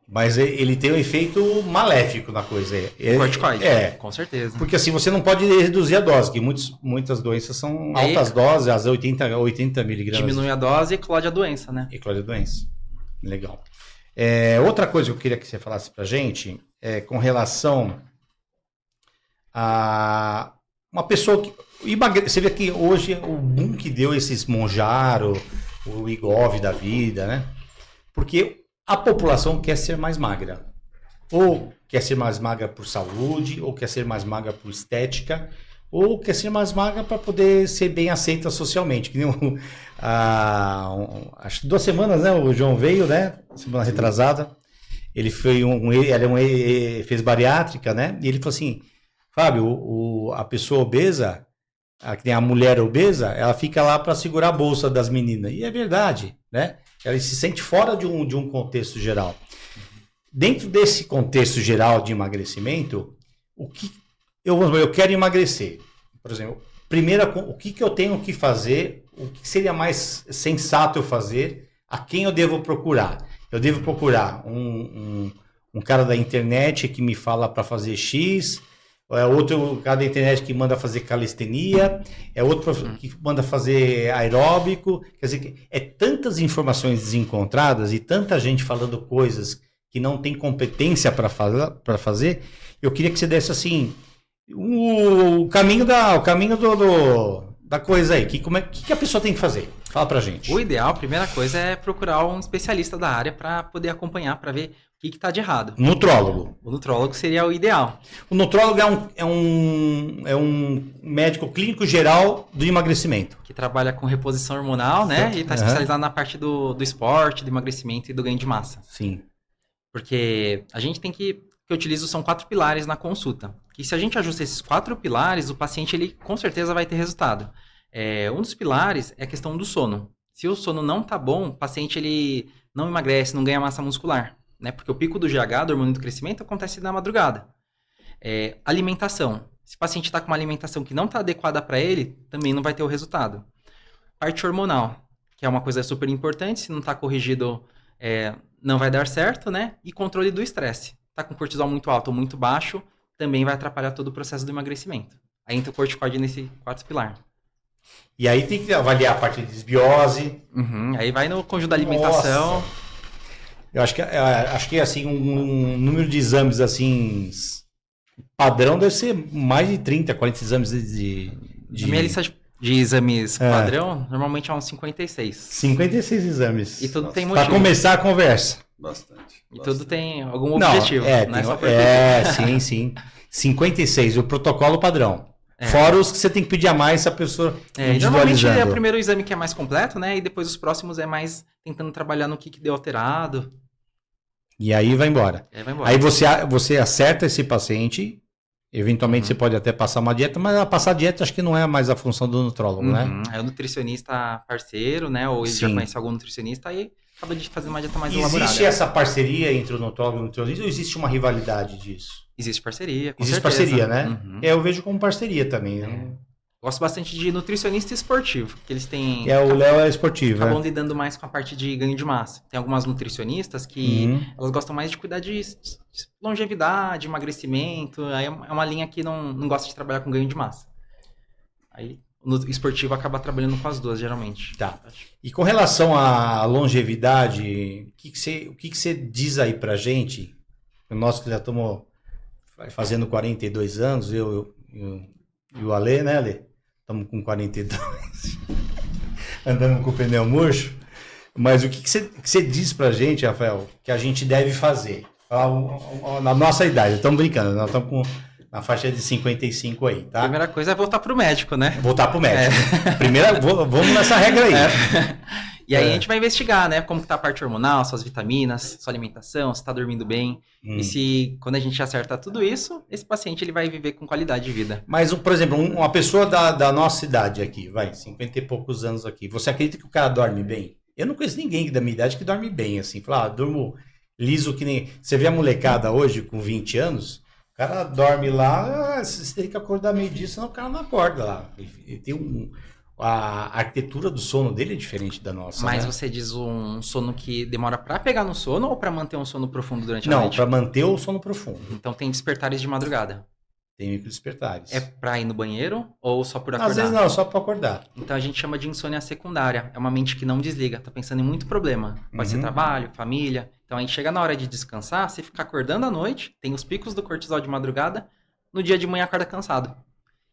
[SPEAKER 2] Mas ele tem um efeito maléfico na coisa.
[SPEAKER 3] Corticoide, com certeza.
[SPEAKER 2] Porque assim, você não pode reduzir a dose, que muitas doenças são altas doses, às 80 miligramas.
[SPEAKER 3] Diminui a dose e eclode a doença, né?
[SPEAKER 2] Eclode a doença. Legal. Outra coisa que eu queria que você falasse pra gente é com relação a uma pessoa que você vê que hoje o boom que deu esses Monjaro, o Igov da vida, né? Porque a população quer ser mais magra. Ou quer ser mais magra por saúde, ou quer ser mais magra por estética, ou quer ser mais magra para poder ser bem aceita socialmente. Que nem acho que 2 semanas, né? O João veio, né? Semana retrasada. Ele foi fez bariátrica, né? E ele falou assim, Fábio, a pessoa obesa, que tem a mulher obesa, ela fica lá para segurar a bolsa das meninas. E é verdade, né? Ela se sente fora de um contexto geral. Dentro desse contexto geral de emagrecimento, eu quero emagrecer. Por exemplo, o que eu tenho que fazer, o que seria mais sensato eu fazer, a quem eu devo procurar? Eu devo procurar um cara da internet que me fala para fazer X, é outro cara da internet que manda fazer calistenia, é outro que manda fazer aeróbico. Quer dizer, é tantas informações desencontradas e tanta gente falando coisas que não tem competência para fazer. Eu queria que você desse assim o caminho da coisa aí. Que a pessoa tem que fazer? Fala pra gente.
[SPEAKER 3] O ideal, a primeira coisa, é procurar um especialista da área para poder acompanhar, para ver o que está de errado.
[SPEAKER 2] Nutrólogo.
[SPEAKER 3] O nutrólogo seria o ideal.
[SPEAKER 2] O nutrólogo é um médico clínico geral do emagrecimento.
[SPEAKER 3] Que trabalha com reposição hormonal, né? E está especializado na parte do esporte, do emagrecimento e do ganho de massa.
[SPEAKER 2] Sim.
[SPEAKER 3] Porque a gente tem que eu utilizo são 4 pilares na consulta. E se a gente ajusta esses 4 pilares, o paciente ele com certeza vai ter resultado. Um dos pilares é a questão do sono. Se o sono não tá bom, o paciente ele não emagrece, não ganha massa muscular, né? Porque o pico do GH, do hormônio do crescimento, acontece na madrugada. Alimentação. Se o paciente está com uma alimentação que não está adequada para ele, também não vai ter o resultado. Parte hormonal, que é uma coisa super importante, se não está corrigido, não vai dar certo, né? E controle do estresse. Tá com cortisol muito alto ou muito baixo, também vai atrapalhar todo o processo do emagrecimento. Aí entra o corticóide nesse 4 pilar.
[SPEAKER 2] E aí tem que avaliar a parte de desbiose.
[SPEAKER 3] Aí vai no conjunto da alimentação.
[SPEAKER 2] Nossa. Eu acho que assim, um número de exames assim padrão deve ser mais de 30, 40 exames de...
[SPEAKER 3] A minha lista de exames padrão, normalmente é uns 56.
[SPEAKER 2] 56 exames.
[SPEAKER 3] E tudo tem motivo.
[SPEAKER 2] Para começar a conversa.
[SPEAKER 1] Bastante.
[SPEAKER 3] E tudo tem algum objetivo.
[SPEAKER 2] Não é só por sim. 56, o protocolo padrão. Fora os que você tem que pedir a mais se a pessoa
[SPEAKER 3] normalmente é o primeiro exame que é mais completo, né? E depois os próximos é mais tentando trabalhar no que deu alterado.
[SPEAKER 2] E aí vai embora. Aí você acerta esse paciente, eventualmente você pode até passar uma dieta, mas passar dieta acho que não é mais a função do nutrólogo, né?
[SPEAKER 3] É o nutricionista parceiro, né? Ou ele já conhece algum nutricionista, aí acaba de fazer uma dieta mais elaborada.
[SPEAKER 2] Existe essa parceria entre o nutrólogo e o nutricionista ou existe uma rivalidade disso?
[SPEAKER 3] Existe parceria, com
[SPEAKER 2] certeza. Parceria, né? Eu vejo como parceria também.
[SPEAKER 3] Gosto bastante de nutricionista esportivo, que eles têm...
[SPEAKER 2] o Léo é esportivo.
[SPEAKER 3] Acabam lidando mais com a parte de ganho de massa. Tem algumas nutricionistas que elas gostam mais de cuidar de longevidade, emagrecimento. Aí é uma linha que não gosta de trabalhar com ganho de massa. Aí o esportivo acaba trabalhando com as duas, geralmente.
[SPEAKER 2] Tá. E com relação à longevidade, o que você diz aí pra gente? Nós que já estamos fazendo 42 anos, eu e o Ale, né, Ale? Estamos com 42. Andando com o pneu murcho. Mas o que você diz pra gente, Rafael, que a gente deve fazer? Na nossa idade, estamos brincando, nós estamos na faixa de 55 aí, tá?
[SPEAKER 3] A primeira coisa é voltar pro médico, né?
[SPEAKER 2] Voltar pro médico. Vamos nessa regra aí.
[SPEAKER 3] E aí a gente vai investigar, né? Como que tá a parte hormonal, suas vitaminas, sua alimentação, se tá dormindo bem. E se, quando a gente acerta tudo isso, esse paciente ele vai viver com qualidade de vida.
[SPEAKER 2] Mas, por exemplo, uma pessoa da nossa idade aqui, 50 e poucos anos aqui, você acredita que o cara dorme bem? Eu não conheço ninguém da minha idade que dorme bem, assim. Fala, durmo liso que nem... Você vê a molecada hoje com 20 anos, o cara dorme lá, você tem que acordar meio dia, senão o cara não acorda lá. Ele tem a arquitetura do sono dele é diferente da nossa.
[SPEAKER 3] Mas você diz um sono que demora para pegar no sono ou para manter um sono profundo durante a noite?
[SPEAKER 2] Não, para manter o sono profundo.
[SPEAKER 3] Então tem despertares de madrugada.
[SPEAKER 2] Tem microdespertares.
[SPEAKER 3] É para ir no banheiro ou só por acordar?
[SPEAKER 2] Às vezes não, só para acordar.
[SPEAKER 3] Então a gente chama de insônia secundária. É uma mente que não desliga, tá pensando em muito problema. Pode ser trabalho, família. Então aí chega na hora de descansar, você fica acordando à noite, tem os picos do cortisol de madrugada, no dia de manhã acorda cansado.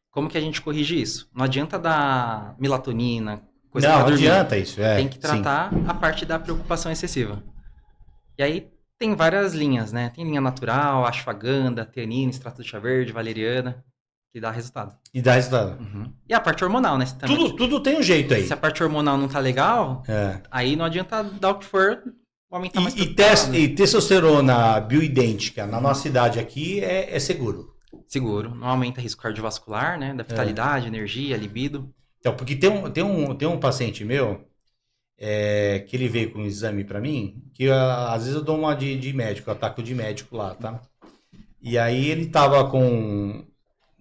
[SPEAKER 3] Como que a gente corrige isso? Não adianta dar melatonina, coisa pra dormir.
[SPEAKER 2] Não adianta isso.
[SPEAKER 3] Tem que tratar a parte da preocupação excessiva. E aí tem várias linhas, né? Tem linha natural, ashwagandha, teanina, extrato de chá verde, valeriana, que dá resultado.
[SPEAKER 2] E dá resultado.
[SPEAKER 3] E a parte hormonal, né?
[SPEAKER 2] Tudo tem um jeito aí.
[SPEAKER 3] Se a parte hormonal não tá legal, aí não adianta dar o que for, aumentar mais
[SPEAKER 2] E testosterona bioidêntica na nossa idade aqui é seguro.
[SPEAKER 3] Seguro, não aumenta risco cardiovascular, né? Da vitalidade, energia, libido.
[SPEAKER 2] Então, porque tem um paciente meu que ele veio com um exame pra mim, que às vezes eu dou uma de médico, eu ataco de médico lá, tá? E aí ele tava com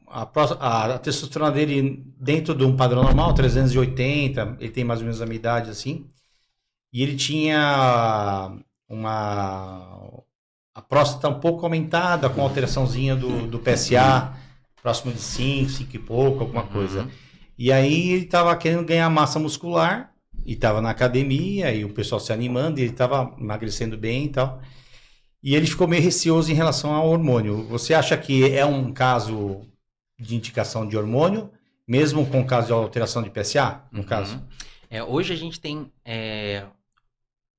[SPEAKER 2] a testosterona dele dentro de um padrão normal, 380, ele tem mais ou menos a minha idade assim, e ele tinha a próstata um pouco aumentada, com alteraçãozinha do PSA, próximo de 5 e pouco, alguma coisa. E aí ele tava querendo ganhar massa muscular, e estava na academia, e o pessoal se animando, e ele estava emagrecendo bem e tal. E ele ficou meio receoso em relação ao hormônio. Você acha que é um caso de indicação de hormônio, mesmo com o caso de alteração de PSA, no caso?
[SPEAKER 3] Hoje a gente tem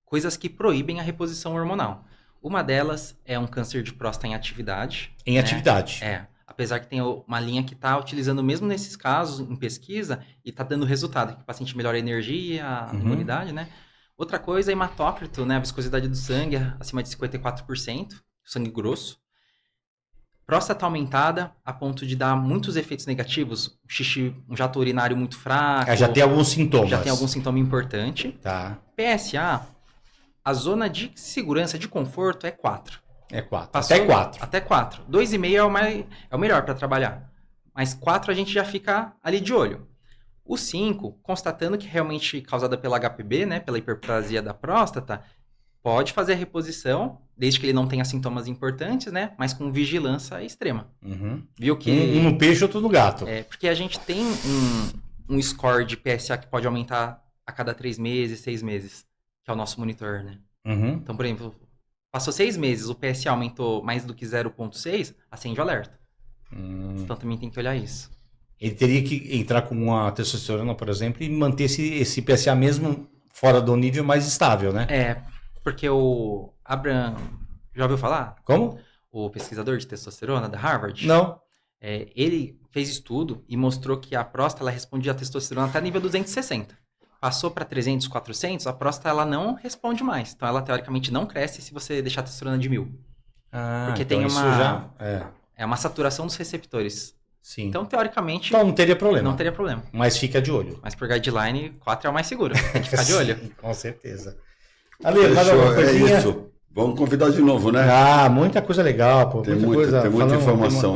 [SPEAKER 3] coisas que proíbem a reposição hormonal. Uma delas é um câncer de próstata em atividade.
[SPEAKER 2] Em atividade.
[SPEAKER 3] Apesar que tem uma linha que está utilizando mesmo nesses casos, em pesquisa, e está dando resultado, que o paciente melhora a energia, a imunidade, né? Outra coisa é hematócrito, né? A viscosidade do sangue acima de 54%, sangue grosso. Próstata aumentada a ponto de dar muitos efeitos negativos, xixi, um jato urinário muito fraco.
[SPEAKER 2] Já tem alguns sintomas.
[SPEAKER 3] Já tem algum sintoma importante.
[SPEAKER 2] Tá.
[SPEAKER 3] PSA, a zona de segurança, de conforto é 4.
[SPEAKER 2] É 4.
[SPEAKER 3] Passou,
[SPEAKER 2] até 4.
[SPEAKER 3] Até 4. 2,5 é o melhor para trabalhar. Mas 4 a gente já fica ali de olho. O 5, constatando que realmente causada pela HPB, né, pela hiperplasia da próstata, pode fazer a reposição, desde que ele não tenha sintomas importantes, né, mas com vigilância extrema. Viu que...
[SPEAKER 2] Um no peixe, outro no gato.
[SPEAKER 3] Porque a gente tem um score de PSA que pode aumentar a cada 3 meses, 6 meses, que é o nosso monitor, né? Então, por exemplo... Passou 6 meses, o PSA aumentou mais do que 0,6, acende o alerta. Então também tem que olhar isso.
[SPEAKER 2] Ele teria que entrar com uma testosterona, por exemplo, e manter esse PSA mesmo fora do nível mais estável, né?
[SPEAKER 3] Porque o Abraham, já ouviu falar?
[SPEAKER 2] Como?
[SPEAKER 3] O pesquisador de testosterona da Harvard?
[SPEAKER 2] Não.
[SPEAKER 3] Ele fez estudo e mostrou que a próstata ela respondia à testosterona até nível 260. Passou para 300, 400, a próstata ela não responde mais. Então ela teoricamente não cresce se você deixar a testosterona de 1000. Porque
[SPEAKER 2] então
[SPEAKER 3] tem
[SPEAKER 2] uma
[SPEAKER 3] uma saturação dos receptores.
[SPEAKER 2] Sim.
[SPEAKER 3] Então teoricamente
[SPEAKER 2] então não teria problema.
[SPEAKER 3] Não teria problema.
[SPEAKER 2] Mas fica de olho.
[SPEAKER 3] Mas por guideline 4 é o mais seguro. Tem que ficar de olho.
[SPEAKER 2] Sim, com certeza. Ale, mais alguma coisinha?
[SPEAKER 1] É isso. Vamos convidar de novo, né?
[SPEAKER 2] Muita coisa legal, pô.
[SPEAKER 1] Tem muita informação, né?